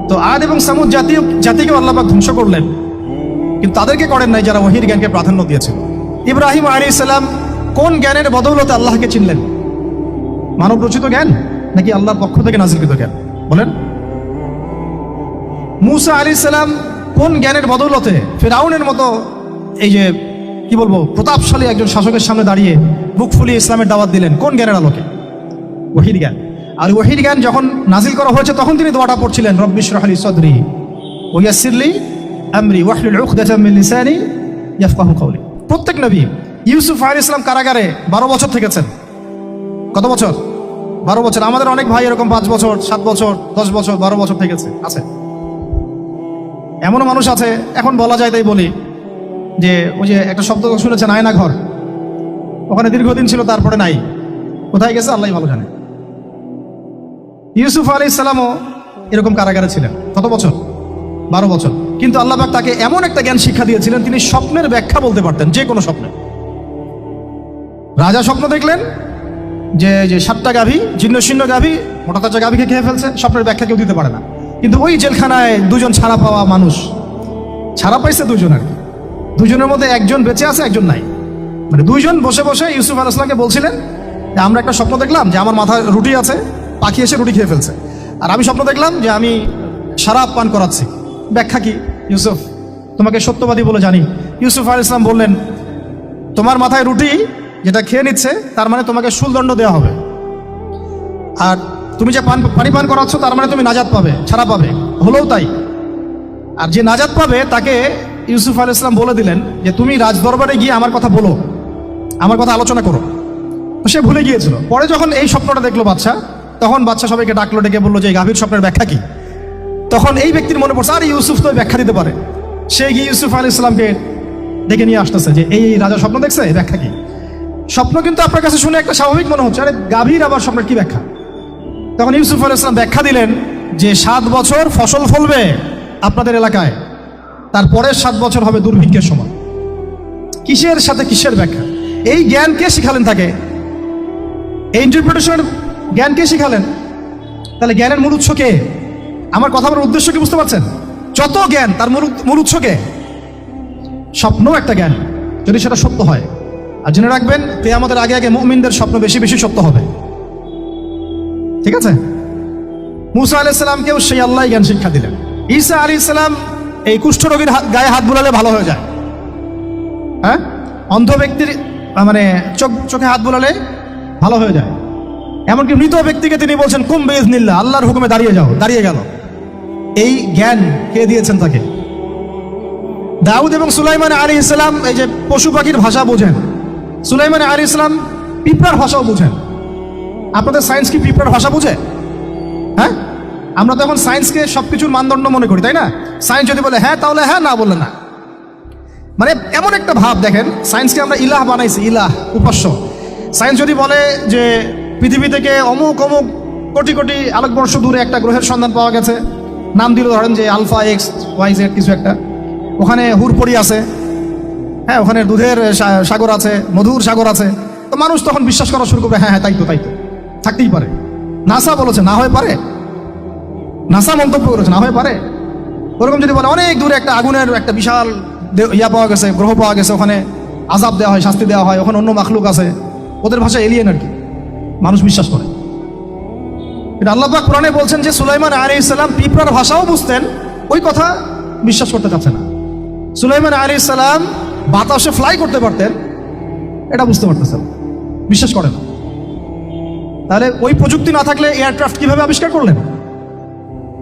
তো আদ এবং সামুদ জাতিকে আল্লাহ পাক ধ্বংস করলেন, কিন্তু তাদেরকে করেন নাই যারা ওহীর জ্ঞানকে প্রাধান্য দিয়েছিল। ইব্রাহিম আলাইহিস সালাম কোন জ্ঞানের বদৌলতে আল্লাহকে চিনলেন? মানব রচিত জ্ঞান নাকি আল্লাহর পক্ষ থেকে নাজিলকৃত জ্ঞান? বলেন। মূসা আলাইহিস সালাম কোন জ্ঞানের বদৌলতে ফিরআউনের মতো এই যে কি বলবো প্রতাপশালী একজন শাসকের সামনে দাঁড়িয়ে বুক ফুলিয়ে ইসলামের দাওয়াত দিলেন? কোন জ্ঞানের আলোকে? ওহীর জ্ঞান। আর ওহীর জ্ঞান যখন নাজিল করা হয়েছে তখন তিনি দোয়াটা পড়ছিলেন, রব্বি ইশরাহ লি সাদরি ওয়া ইয়াসসির লি আমরি ওয়াহলুল উকদাতাম মিন লিসানি ইয়াফকাহু কওলি। প্রত্যেক নবী, ইউসুফ আলাইহিস সালাম কারাগারে 12 বছর থেকেছেন। কত বছর? 12 বছর। আমাদের অনেক ভাই এরকম 5 বছর, 7 বছর, 10 বছর, 12 বছর থেকেছে। আছে এমনও মানুষ আছে, এখন বলা যায় তাই বলি, যে ওই যে একটা শব্দ শুনেছেন আয়না ঘর, ওখানে দীর্ঘদিন ছিল, তারপরে নাই, কোথায় গেছে আল্লাহই ভালো জানে। ইউসুফ আলাইহিস সালামও এরকম কারাগারে ছিলেন। কত বছর? 12 বছর। কিন্তু আল্লাহ পাক তাকে এমন একটা জ্ঞান শিক্ষা দিয়েছিলেন, তিনি স্বপ্নের ব্যাখ্যা বলতে পারতেন, যে কোনো স্বপ্নে। রাজা স্বপ্ন দেখলেন যে 7টা গাভী, জীর্ণ শীর্ণ গাভী, মোটা তাজা গাভীকে খেয়ে ফেলছে, স্বপ্নের ব্যাখ্যা কেউ দিতে পারে না। কিন্তু ওই জেলখানায় 2জন ছাড়া পাওয়া মানুষ, ছাড়া পাইছে 2 জন আর কি, 2 জনের মধ্যে একজন বেঁচে আছে, একজন নাই। মানে 2 জন বসে বসে ইউসুফ আলাইহিস সালামকে বলছিলেন যে আমরা একটা স্বপ্ন দেখলাম যে আমার মাথায় রুটি আছে, পাখি এসে রুটি খেয়ে ফেলছে। আর আমি স্বপ্ন দেখলাম যে আমি শরাব পান করাচ্ছি, ব্যাখ্যা কি? ইউসুফ, তোমাকে সত্যবাদী বলে জানি। ইউসুফ আলাইহিস সালাম বললেন, তোমার মাথায় রুটি যেটা খেয়ে নিচ্ছে, তার মানে তোমাকে শুলদণ্ড দেওয়া হবে। আর তুমি যে পানি পান করাচ্ছ, তার মানে তুমি নাজাত পাবে, ছাড়া পাবে। হলেও তাই। আর যে নাজাত পাবে তাকে ইউসুফ আলাইহিস সালাম বলে দিলেন যে তুমি রাজদরবারে গিয়ে আমার কথা বলো, আমার কথা আলোচনা করো। তো সে ভুলে গিয়েছিল। পরে যখন এই স্বপ্নটা দেখলো বাদশা, তখন বাদশা সবাইকে ডাকলো, ডেকে বললো যে এই গাভীর স্বপ্নের ব্যাখ্যা কি? তখন এই ব্যক্তির মনে পড়ছে, আর ইউসুফ তো ব্যাখ্যা দিতে পারে। সে গিয়ে ইউসুফ আলাইহিস সালামকে ডেকে নিয়ে আসতেছে যে এই রাজা স্বপ্ন দেখছে, ব্যাখ্যা কি? স্বপ্ন কিন্তু আপনার কাছে শুনে একটা স্বাভাবিক মনে হচ্ছে, আরে গাভীর আবার স্বপ্নের কি ব্যাখ্যা? তখন ইউসুফ আলাইহিস সালাম ব্যাখ্যা দিলেন যে 7 বছর ফসল ফলবে আপনাদের এলাকায়, তারপরের 7 বছর হবে দুর্ভিক্ষের সময়। কিসের সাথে কিসের ব্যাখ্যা? এই জ্ঞান কে শিখালেন তাকে? এই ইন্টারপ্রিটেশনের জ্ঞান কে শিখালেন? তাহলে জ্ঞানের মূল উৎস কে? আমার কথা বলার উদ্দেশ্য কি বুঝতে পারছেন? যত জ্ঞান তার মূল উৎস কে? স্বপ্ন একটা জ্ঞান, যদি সেটা সত্য হয়। আর জেনে রাখবেন, কিয়ামতের আগে আগে মুমিনদের স্বপ্ন বেশি বেশি সত্য হবে। ঠিক আছে? মূসা আলাইহিস সালামকেও সেই আল্লাহ জ্ঞান শিক্ষা দিলেন। ঈসা আলাইহিস সালাম এই কুষ্ঠরোগীর গায়ে হাত বুলালে ভালো হয়ে যায়। হ্যাঁ, অন্ধ ব্যক্তির মানে চোখে হাত বুলালে ভালো হয়ে যায়। এমনকি মৃত ব্যক্তিকে তিনি বলছেন কুম বিইজনিল্লাহ, আল্লাহর হুকুমে দাঁড়িয়ে যাও, দাঁড়িয়ে গেল। এই জ্ঞান কে দিয়েছেন তাকে? দাউদ এবং সুলাইমান আলাইহিস সালাম এই যে পশু পাখির ভাষা বোঝেন, সুলাইমান আলাইহিস সালাম পিঁপড়ার ভাষাও বোঝেন। আপনাদের সায়েন্স কি পিঁপড়ার ভাষা বুঝে? হ্যাঁ, আমরা তো এখন সায়েন্সকে সবকিছুর মানদণ্ড মনে করি, তাই না? সায়েন্স যদি বলে হ্যাঁ তাহলে হ্যাঁ, না বললে না। মানে এমন একটা ভাব, দেখেন সায়েন্সকে আমরা ইলাহ বানাইছি, ইলাহ, উপাস্য। সায়েন্স যদি বলে যে পৃথিবী থেকে অমুক অমুক কোটি কোটি আলোকবর্ষ দূরে একটা গ্রহের সন্ধান পাওয়া গেছে, নাম দিল ধরেন যে আলফা এক্স ওয়াই জেড কিছু একটা, ওখানে হুরপড়ি আছে, হ্যাঁ, ওখানে দুধের সাগর আছে, মধুর সাগর আছে। তো মানুষ তখন বিশ্বাস করা শুরু করবে, হ্যাঁ হ্যাঁ তাই তো থাকতেই পারে। নাসা বলেছে না হয়ে পারে, নাসা মন্তব্য করেছে না হয়ে পারে। ওরকম যদি বলে অনেক দূরে একটা আগুনের একটা বিশাল ইয়া পাওয়া গেছে, গ্রহ পাওয়া গেছে, ওখানে আযাব দেওয়া হয়, শাস্তি দেওয়া হয়, ওখানে অন্য মাখলুক আছে, ওদের ভাষা এলিয়েন আর কি, মানুষ বিশ্বাস করে। এটা আল্লাহ পাক কোরআনে বলছেন যে সুলাইমান আলাইহিস সালাম পিঁপড়ার ভাষাও বুঝতেন, ওই কথা বিশ্বাস করতে চাচ্ছে না। সুলাইমান আলাইহিস সালাম বাতাসে ফ্লাই করতে পারতেন, এটা বুঝতে পারতেছেন, বিশ্বাস করে না। তাহলে ওই প্রযুক্তি না থাকলে এয়ারক্রাফট কিভাবে আবিষ্কার করলেন?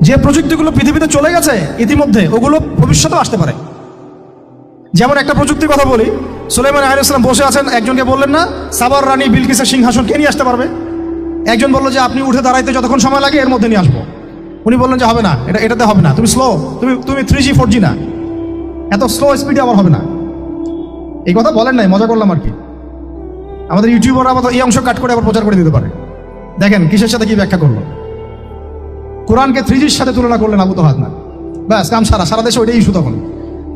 যে প্রযুক্তিগুলো পৃথিবীতে চলে গেছে ইতিমধ্যে, ওগুলো ভবিষ্যতেও আসতে পারে। যেমন একটা প্রযুক্তির কথা বলি, সুলাইমান আলাইহিস সালাম বসে আছেন, একজনকে বললেন না সাবার রানী বিলকিসের সিংহাসন কে নিয়ে আসতে পারবে? একজন বললো যে আপনি উঠে দাঁড়াইতে যতক্ষণ সময় লাগে এর মধ্যে নিয়ে আসবো। উনি বললেন যে হবে না, এটাতে হবে না, তুমি স্লো, তুমি 3G 4G না, এত স্লো স্পিডে আবার হবে না। এই কথা বলেন নাই, মজা করলাম আর কি। আমাদের ইউটিউবাররা আবার এই অংশ কাট করে আবার প্রচার করে দিতে পারে। দেখেন কিসের সাথে কি ব্যাখ্যা করলো, কোরআনকে 3Gর সাথে তুলনা করলেন আবু তোহাদ না, ব্যাস কাম সারা দেশে ওইটাই ইস্যু। তখন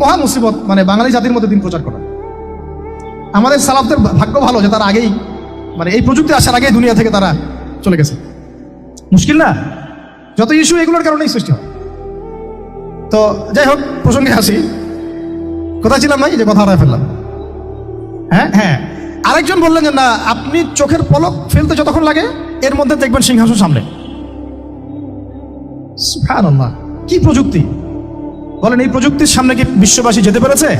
মহা মুসিবত, মানে বাঙালি জাতির মধ্যে দিন প্রচার করা। আমাদের সালাফদের ভাগ্য ভালো যে তারা আগেই, মানে এই প্রযুক্তি আসার আগেই দুনিয়া থেকে তারা চলে গেছে। মুশকিল না, যত ইস্যু এগুলোর কারণেই সৃষ্টি হয়। তো যাই হোক, প্রসঙ্গে আসি, কোথায় ছিলাম ভাই, যে কথা হারায় ফেললাম। হ্যাঁ, আরেকজন বললেন যে না, আপনি চোখের পলক ফেলতে যতক্ষণ লাগে এর মধ্যে দেখবেন সিংহাসন সামনে। সুবহানাল্লাহ, কি প্রযুক্তি বলেন! এই প্রযুক্তির সামনে কি বিশ্ববাসী যেতে পেরেছে?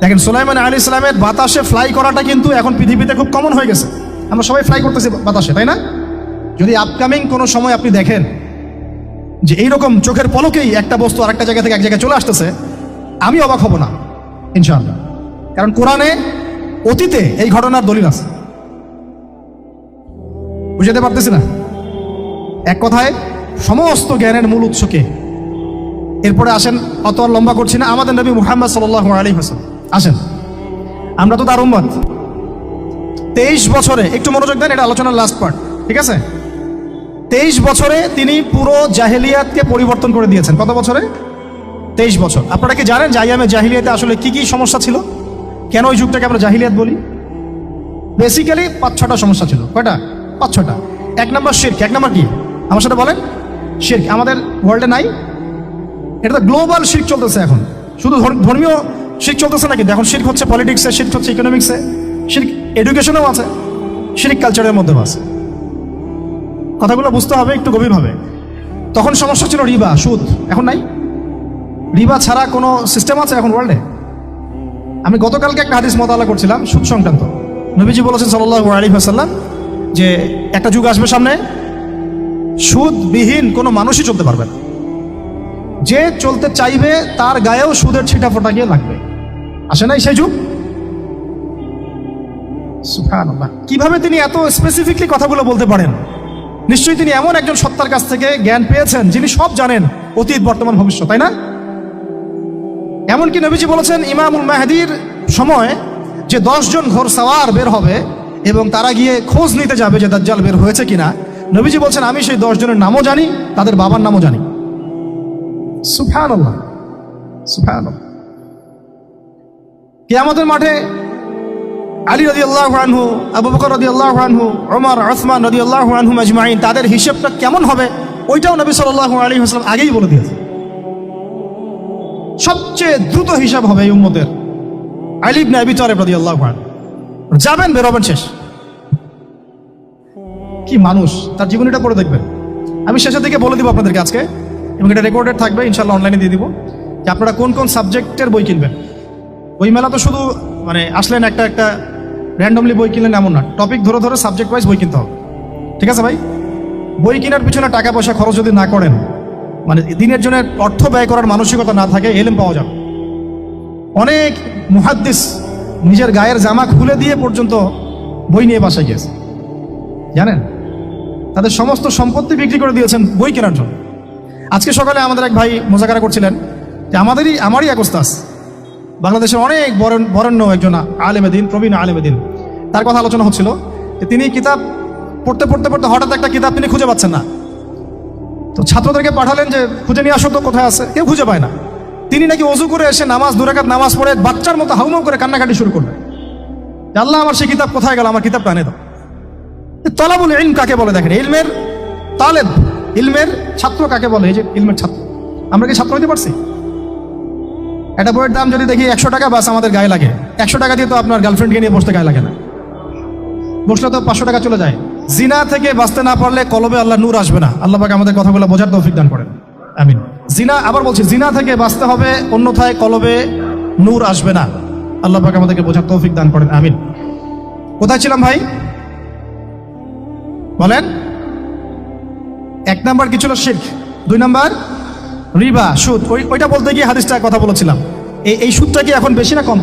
দেখেন সুলাইমান আলাইহিস সালামের বাতাসে ফ্লাই করাটা কিন্তু এখন পৃথিবীতে খুব কমন হয়ে গেছে। আমরা সবাই ফ্লাই করতেছি বাতাসে, তাই না? যদি আপকামিং কোনো সময় আপনি দেখেন যে এইরকম চোখের পলকেই একটা বস্তু আরেকটা জায়গা থেকে এক জায়গায় চলে আসতেছে, আমি অবাক হব না ইনশাআল্লাহ। কারণ কোরআনে অতীতে এই ঘটনার দলিল আছে। বুঝতে পারতেছি না? এক কথায় সমস্ত জ্ঞানের মূল উৎসকে। এরপরে আসেন, অত আর লম্বা করছি না, আমাদের নবী মুহাম্মদ সাল্লাল্লাহু আলাইহি ওয়াসাল্লাম আসেন। আমরা তো তার উম্মত। 23 বছরে, একটু মনোযোগ দেন, এটা আলোচনার লাস্ট পার্ট, ঠিক আছে? 23 বছরে তিনি পুরো জাহেলিয়াতকে পরিবর্তন করে দিয়েছেন। কত বছরে? 23 বছর। আপনারা কি জানেন যে আইয়ামে জাহিলিয়াতে আসলে কি কি সমস্যা ছিল? কেন ওই যুগটাকে আমরা জাহিলিয়াত বলি? বেসিক্যালি 5-6টা সমস্যা ছিল। কয়টা? 5-6টা। 1 নম্বর শিরক। 1 নম্বর কি? আমার সাথে বলেন। শিরক আমাদের ওয়ার্ল্ডে নাই, এটা তো গ্লোবাল শিরক চলতেছে এখন। শুধু ধর্মীয় শিরক চলতেছে না, কিন্তু এখন শিরক হচ্ছে পলিটিক্সে, শিরক হচ্ছে ইকোনমিক্সে, শিরক এডুকেশনেও আছে, শিরক কালচারের মধ্যেও আছে। কথাগুলো বুঝতে হবে একটু গভীরভাবে। তখন সমস্যা ছিল রিবা, সুদ। এখন নাই। রিবা ছাড়া কোনো সিস্টেম আছে এখন ওয়ার্ল্ডে? আমি গতকালকে একটা হাদিস মোতালা করছিলাম সুদ সংক্রান্ত। নবীজি বলেছেন সাল্লাল্লাহু আলাইহি ওয়াসাল্লাম যে একটা যুগ আসবে সামনে, সুদবিহীন কোনো মানুষই চলতে পারবে না। যে চলতে চাইবে তার গায়েও সুদের ছিটাফোঁটা গিয়ে লাগবে। আসে নাই সেই যুগ? সুবহানাল্লাহ, কিভাবে তিনি এত স্পেসিফিকলি কথাগুলো বলতে পারেন? নিশ্চয়ই তিনি এমন একজন সত্তার কাছ থেকে জ্ঞান পেয়েছেন যিনি সব জানেন, অতীত, বর্তমান, ভবিষ্যৎ, তাই না? এমনকি নবীজি বলেছেন ইমামুল মাহদির সময় যে 10 জন ঘোর সাওয়ার বের হবে এবং তারা গিয়ে খোঁজ নিতে যাবে যে দাজ্জাল বের হয়েছে কিনা। নবীজি বলছেন আমি সেই 10 জনের নামও জানি, তাদের বাবার নামও জানি। সুবহানাল্লাহ, সুবহানাল্লাহ। কিয়ামতের মাঠে আলী রাদিয়াল্লাহু আনহু, আবু বকর রাদিয়াল্লাহু আনহু, ওমর, ওসমান রাদিয়াল্লাহু আনহুম আজমাইন, তাদের হিসাবটা কেমন হবে ওইটাও নবী সাল্লাল্লাহু আলাইহি ওয়াসাল্লাম আগেই বলে দিয়েছে। সবচেয়ে দ্রুত হিসাব হবে এই উম্মতের আলী ইবনে আবি তালেব রাদিয়াল্লাহু আনহু। যাবেন, বেরোবেন, শেষ। কি মানুষ, তার জীবনীটা পড়ে দেখবেন। আমি শেষের দিকে বলে দিব আপনাদেরকে আজকে, এবং এটা রেকর্ডেড থাকবে, ইনশাআল্লাহ অনলাইনে দিয়ে দিব, যে আপনারা কোন কোন সাবজেক্টের বই কিনবেন। বই মেলা তো শুধু মানে আসলেন একটা র্যান্ডমলি বই কিনলেন এমন না, টপিক ধরে ধরে সাবজেক্ট ওয়াইজ বই কিনতে হবে, ঠিক আছে ভাই? বই কেনার পিছনে টাকা পয়সা খরচ যদি না করেন, মানে দিনের জন্য অর্থ ব্যয় করার মানসিকতা না থাকে, এলেম পাওয়া যাবে। অনেক মুহাদ্দিস নিজের গায়ের জামা খুলে দিয়ে পর্যন্ত বই নিয়ে বাসায় গিয়েছে, জানেন? তাদের সমস্ত সম্পত্তি বিক্রি করে দিয়েছেন বই কেনার জন্য। আজকে সকালে আমাদের এক ভাই মোজাকারা করছিলেন যে আমারই এক ওস্তাদ, বাংলাদেশের অনেক বরেণ্য একজন আলেমে দ্বীন, প্রবীণ আলেমে দ্বীন, তার কথা আলোচনা হচ্ছিল যে তিনি কিতাব পড়তে পড়তে পড়তে হঠাৎ একটা কিতাব তিনি খুঁজে পাচ্ছেন না। তো ছাত্রদেরকে পাঠালেন যে খুঁজে নিয়ে আসো তো, কোথায় আছে? কেউ খুঁজে পায় না। তিনি নাকি অজু করে এসে নামাজ 2 রাকাত নামাজ পড়ে বাচ্চার মতো হাউমাউ করে কান্নাকাটি শুরু করলেন, আল্লাহ আমার সেই কিতাব কোথায় গেল, আমার কিতাবটা এনে দাও। তলাবুল ইলম কাকে বলে দেখেন, ইলমের তালেব, ইলমের ছাত্র কাকে বলে? এই যে ইলমের ছাত্র, আমরা কি ছাত্র হতে পারছি? একটা বইয়ের দাম যদি দেখি 100 টাকা, বাস আমাদের গায়ে লাগে। 100 টাকা দিয়ে তো আপনার গার্লফ্রেন্ডকে নিয়ে বসতে গায়ে লাগে না, বসলে তো 500 টাকা চলে যায়। জিনা থেকে বাঁচতে না পারলে কলবে আল্লাহ নূর আসবে না। আল্লাহ পাক আমাদের কথাগুলো বোঝার তৌফিক দান করেন, আমিন। জিনা, আবার বলছি, জিনা থেকে বাঁচতে হবে, অন্যথায় কলবে নূর আসবে না। আল্লাহ পাক আমাদেরকে বোঝার তৌফিক দান করেন, আমিন। কোথায় ছিলাম ভাই বলেন? 1 নাম্বার কি ছিল? শিরক। 2 নাম্বার রিবা, সুদ। ওইটা বলতে গিয়ে হাদিসটা কথা বলেছিলাম। এই সুদটা কি এখন বেশি না কম?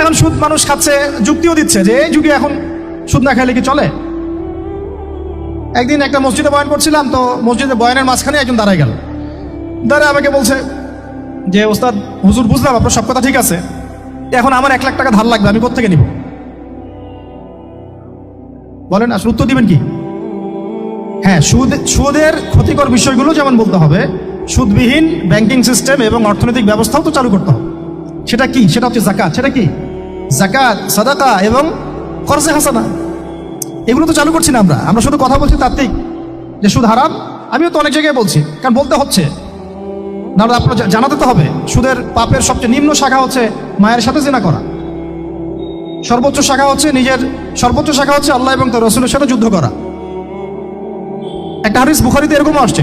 এখন সুদ মানুষ খাচ্ছে, যুক্তিও দিচ্ছে যে এই যুগে এখন সুদ না খাইলে কি চলে? একদিন একটা মসজিদে বয়ান করছিলাম, তো মসজিদে বয়ানের মাঝখানে একজন দাঁড়ায় গেল, দাঁড়ায় আমাকে বলছে যে ওস্তাদ, হুজুর বুঝলাম আপনার সব কথা ঠিক আছে, এখন আমার 1 লাখ টাকা ধার লাগবে, আমি কোত্থেকে নিব? বলেন আসলে উত্তর দিবেন কি? হ্যাঁ, সুদের ক্ষতিকর বিষয়গুলো যেমন বলতে হবে, সুদবিহীন ব্যাংকিং সিস্টেম এবং অর্থনৈতিক ব্যবস্থাও তো চালু করতে হবে। সেটা কি? সেটা হচ্ছে যাকাত। সেটা কি? যাকাত, সাদাকা এবং করজে হাসানা। এগুলো তো চালু করছি না আমরা শুধু কথা বলছি তাত্ত্বিক যে সুদ হারাম। আমিও তো অনেক জায়গায় বলছি, কারণ বলতে হচ্ছে না, আপনার জানাতে তো হবে। সুদের পাপের সবচেয়ে নিম্ন শাখা হচ্ছে মায়ের সাথে জিনা করা, সর্বোচ্চ শাখা হচ্ছে আল্লাহ এবং তার রাসূলের সাথে যুদ্ধ করা। একটা হাদিস বুখারীতে এরকম আসছে,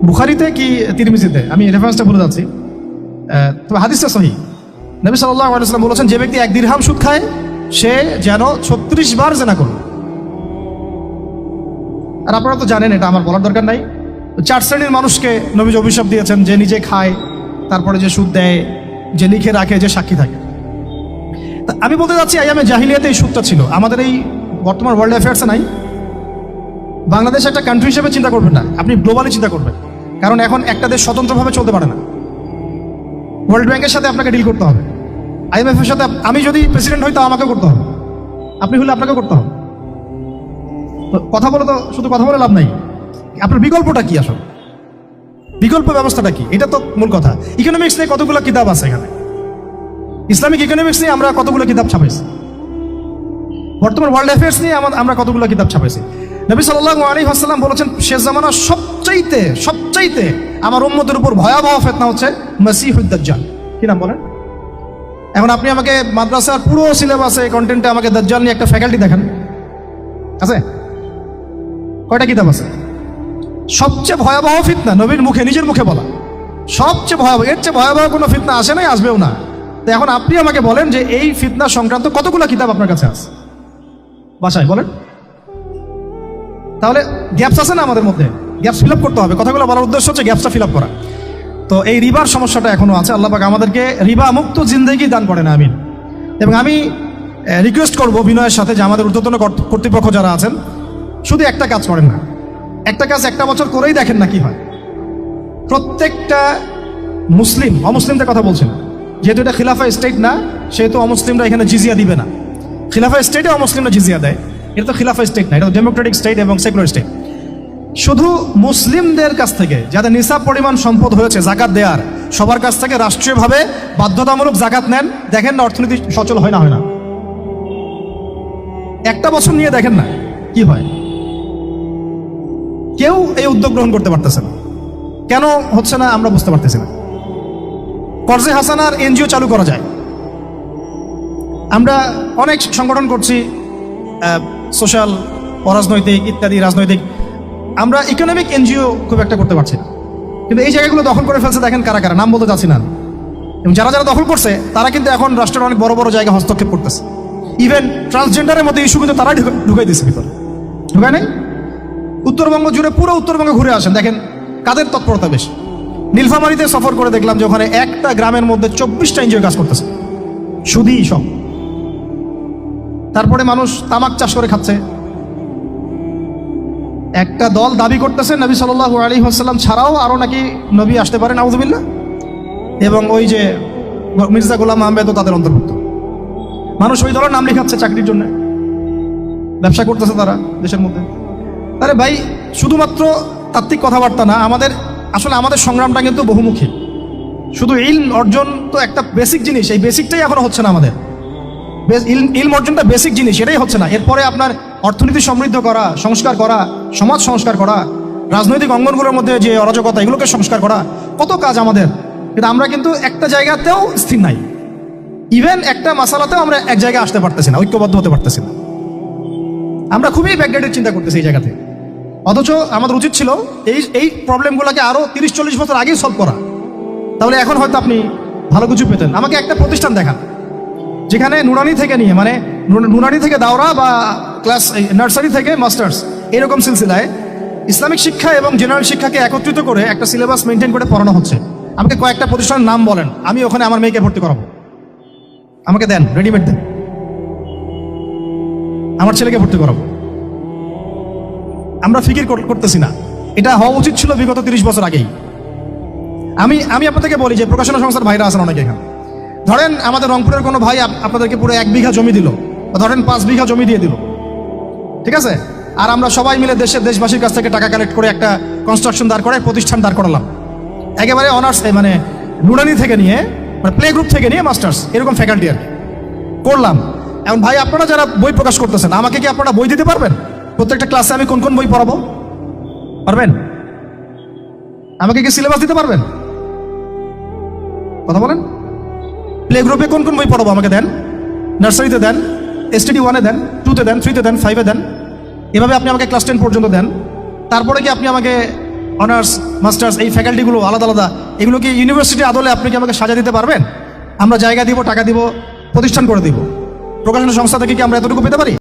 বুখারীতে কি তিরমিজিতে, আমি রেফারেন্সটা ভুলে যাচ্ছি, তবে হাদিসটা সহিহ। নবী সাল্লাল্লাহু আলাইহি ওয়াসাল্লাম বলেছেন, যে ব্যক্তি 1 দিরহাম সুদ খায় সে যেন 36 বার জিনা করল। আর আপনারা তো জানেন, এটা আমার বলার দরকার নাই। 4 শ্রেণীর মানুষকে নবীজি অভিশাপ দিয়েছেন, যে নিজে খায়, তারপরে যে সুদ দেয়, যে লিখে রাখে, যে সাক্ষী থাকে। আমি বলতে যাচ্ছি, আইয়ামে জাহিলিয়াতে এই সুদটা ছিল, আমাদের এই বর্তমান ওয়ার্ল্ড অ্যাফেয়ার্সে নাই। বাংলাদেশ একটা কান্ট্রি হিসেবে চিন্তা করবেন না, আপনি গ্লোবালি চিন্তা করবেন, কারণ এখন একটা দেশ স্বতন্ত্রভাবে চলতে পারে না। ওয়ার্ল্ড ব্যাংকের সাথে আপনাকে ডিল করতে হবে, IMF এর সাথে। আমি যদি প্রেসিডেন্ট হই, তাও আমাকে করতে হবে, আপনি হলে আপনাকে করতে হবে। কথা বলে তো শুধু কথা বলে লাভ নাই, আপনার বিকল্পটা কি? আসলে বিকল্প ব্যবস্থাটা কি? এটা তো মূল কথা। ইকোনমিক্স নিয়ে কতগুলো কিতাব আছে এখানে, ইসলামিক ইকোনমিক্স নিয়ে আমরা কতগুলো কিতাব ছাপাইছি, বর্তমান ওয়ার্ল্ড অ্যাফেয়ার্স নিয়ে আমরা কতগুলো কিতাব ছাপাইছি। নবী সাল্লাল্লাহু আলাইহি ওয়াসাল্লাম বলেছেন, শেষ জামানার সবচাইতে আমার উম্মতের উপর ভয়াবহ ফিতনা হচ্ছে মসিহুদ দাজ্জাল। কি নাম বলেন? এখন আপনি আমাকে মাদ্রাসার পুরো সিলেবাসে, কন্টেন্টে আমাকে দাজ্জাল নিয়ে একটা ফ্যাকাল্টি দেখান, আছে? কয়টা কিতাব আছে? সবচেয়ে ভয়াবহ ফিতনা নবীর মুখে, নিজের মুখে বলা, সবচেয়ে ভয়াবহ। এর চেয়ে ভয়াবহ কোনো ফিতনা আসে নাই, আসবেও না। তো এখন আপনি আমাকে বলেন যে এই ফিতনা সংক্রান্ত কতগুলো কিতাব আপনার কাছে আছে বাসায়, বলেন? তাহলে গ্যাপস আছে না আমাদের মধ্যে? গ্যাপস ফিল আপ করতে হবে। কথাগুলো বলার উদ্দেশ্য হচ্ছে গ্যাপসটা ফিল আপ করা। তো এই রিবার সমস্যাটা এখনো আছে। আল্লাহ পাক আমাদেরকে রিবা মুক্ত জিন্দেগি দান করেন, আমিন। এবং আমি রিকোয়েস্ট করব বিনয়ের সাথে যে আমাদের ঊর্ধ্বতন কর্তৃপক্ষ যারা আছেন, শুধু একটা কাজ করেন না, একটা কাজ 1টা বছর করেই দেখেন না কি হয়। প্রত্যেকটা মুসলিম, অমুসলিমদের কথা বলছি না, যেহেতু এটা খিলাফা স্টেট না, সেহেতু অমুসলিমরা এখানে জিজিয়া দিবে না। খিলাফা স্টেটে অমুসলিমরা জিজিয়া দেয়, এটা তো খিলাফা স্টেট না, এটা তো ডেমোক্রেটিক স্টেট এবং সেকুলার স্টেট। শুধু মুসলিমদের কাছ থেকে যাদের নিসাব পরিমাণ সম্পদ হয়েছে জাকাত দেওয়ার, সবার কাছ থেকে রাষ্ট্রীয়ভাবে বাধ্যতামূলক জাকাত নেন, দেখেন না অর্থনীতি সচল হয় না। 1টা বছর নিয়ে দেখেন না কি হয়। কেউ এই উদ্যোগ গ্রহণ করতে পারতেছে না। কেন হচ্ছে না আমরা বুঝতে পারতেছি না। কর্জে হাসানার এনজিও চালু করা যায়। আমরা অনেক সংগঠন করছি, সোশ্যাল, অরাজনৈতিক ইত্যাদি, রাজনৈতিক। আমরা ইকোনমিক এনজিও খুব একটা করতে পারছি না। কিন্তু এই জায়গাগুলো দখল করে ফেলছে, দেখেন কারা কারা, নাম বলতে যাচ্ছি না। এবং যারা দখল করছে তারা কিন্তু এখন রাষ্ট্রের অনেক বড় বড় জায়গা হস্তক্ষেপ করতেছে। ইভেন ট্রান্সজেন্ডারের মধ্যে ইস্যু কিন্তু তারাই ঢুকাই দিচ্ছে ভিতরে, ঢুকায় নাই? উত্তরবঙ্গ জুড়ে, পুরো উত্তরবঙ্গে ঘুরে আসেন, দেখেন কাদের তৎপরতা বেশি। নীলফামারীতে সফর করে দেখলাম যে ওখানে একটা গ্রামের মধ্যে 24টা এনজিও কাজ করতেছে, শুধুই সব। তারপরে মানুষ তামাক চাষ করে খাচ্ছে। একটা দল দাবি করতেছে নবী সাল্লাল্লাহু আলাইহি ওয়াসাল্লাম ছাড়াও আরো নাকি নবী আসতে পারে, নাউযুবিল্লাহ। এবং ওই যে মির্জা গোলাম আহমেদও তাদের অন্তর্ভুক্ত। মানুষ ওই দলের নাম লেখাচ্ছে চাকরির জন্য, ব্যবসা করতেছে তারা দেশের মধ্যে। আরে ভাই, শুধুমাত্র তাত্ত্বিক কথাবার্তা না, আমাদের সংগ্রামটা কিন্তু বহুমুখী। শুধু ইলম অর্জন তো একটা বেসিক জিনিস, এই বেসিকটাই এখনো হচ্ছে না আমাদের। ইলম অর্জনটা বেসিক জিনিস, এটাই হচ্ছে না। এরপরে আপনার অর্থনীতি সমৃদ্ধ করা, সংস্কার করা, সমাজ সংস্কার করা, রাজনৈতিক অঙ্গনগুলোর মধ্যে যে অরাজকতা এগুলোকে সংস্কার করা, কত কাজ আমাদের। কিন্তু আমরা কিন্তু একটা জায়গাতেও স্থির নাই। ইভেন একটা মাসালাতেও আমরা এক জায়গায় আসতে পারতেছি না, ঐক্যবদ্ধ হতে পারতেছি না। আমরা খুবই ব্যাকডেটেড চিন্তা করতেছি এই জায়গাতে। অথচ আমাদের উচিত ছিল এই প্রবলেমগুলোকে আরো 30-40 বছর আগেই সলভ করা। তাহলে এখন হয়তো আপনি ভালো কিছু পেতেন। আমাকে একটা প্রতিষ্ঠান দেখান যেখানে নুরানি থেকে নিয়ে, মানে নুরানি থেকে দাওরা বা ক্লাস নার্সারি থেকে মাস্টার্স এরকম সিলসিলায় ইসলামিক শিক্ষা এবং জেনারেল শিক্ষাকে একত্রিত করে একটা সিলেবাস মেনটেন করে পড়ানো হচ্ছে। আমাকে কয়েকটা প্রতিষ্ঠানের নাম বলেন, আমি ওখানে আমার মেয়েকে ভর্তি করাবো। আমাকে দেন, রেডিমেড দেন, আমার ছেলেকে ভর্তি করাবো। আমরা ফিকির করতেছি না। এটা হওয়া উচিত ছিল বিগত 30 বছর আগেই। আমি আপনাদেরকে বলি যে প্রকাশনা সংস্থার ভাইরা আছেন অনেকে এখানে। ধরেন আমাদের রংপুরের কোনো ভাই আপনাদেরকে পুরো 1 বিঘা জমি দিল, বা ধরেন 5 বিঘা জমি দিয়ে দিল, ঠিক আছে? আর আমরা সবাই মিলে দেশবাসীর কাছ থেকে টাকা কালেক্ট করে একটা কনস্ট্রাকশন দাঁড় করে প্রতিষ্ঠান দাঁড় করালাম, একেবারে অনার্স, মানে নুরানি থেকে নিয়ে, মানে প্লে গ্রুপ থেকে নিয়ে মাস্টার্স এরকম ফ্যাকাল্টি আর কি করলাম। এখন ভাই আপনারা যারা বই প্রকাশ করতেছেন, আমাকে কি আপনারা বই দিতে পারবেন? প্রত্যেকটা ক্লাসে আমি কোন কোন বই পড়াবো পারবেন? আমাকে কি সিলেবাস দিতে পারবেন? কথা বলেন। প্লে গ্রুপে কোন কোন বই পড়াবো আমাকে দেন, নার্সারিতে দেন, STD 1-এ দেন, 2-তে দেন, 3-তে দেন, 5-এ দেন। এভাবে আপনি আমাকে ক্লাস 10 পর্যন্ত দেন। তারপরে কি আপনি আমাকে অনার্স মাস্টার্স এই ফ্যাকাল্টিগুলো আলাদা আলাদা এগুলো কি ইউনিভার্সিটি আদলে আপনি কি আমাকে সাজা দিতে পারবেন? আমরা জায়গা দিব, টাকা দিব, প্রতিষ্ঠান করে দিব। প্রকাশনা সংস্থা থেকে কি আমরা এতটুকু পেতে পারি?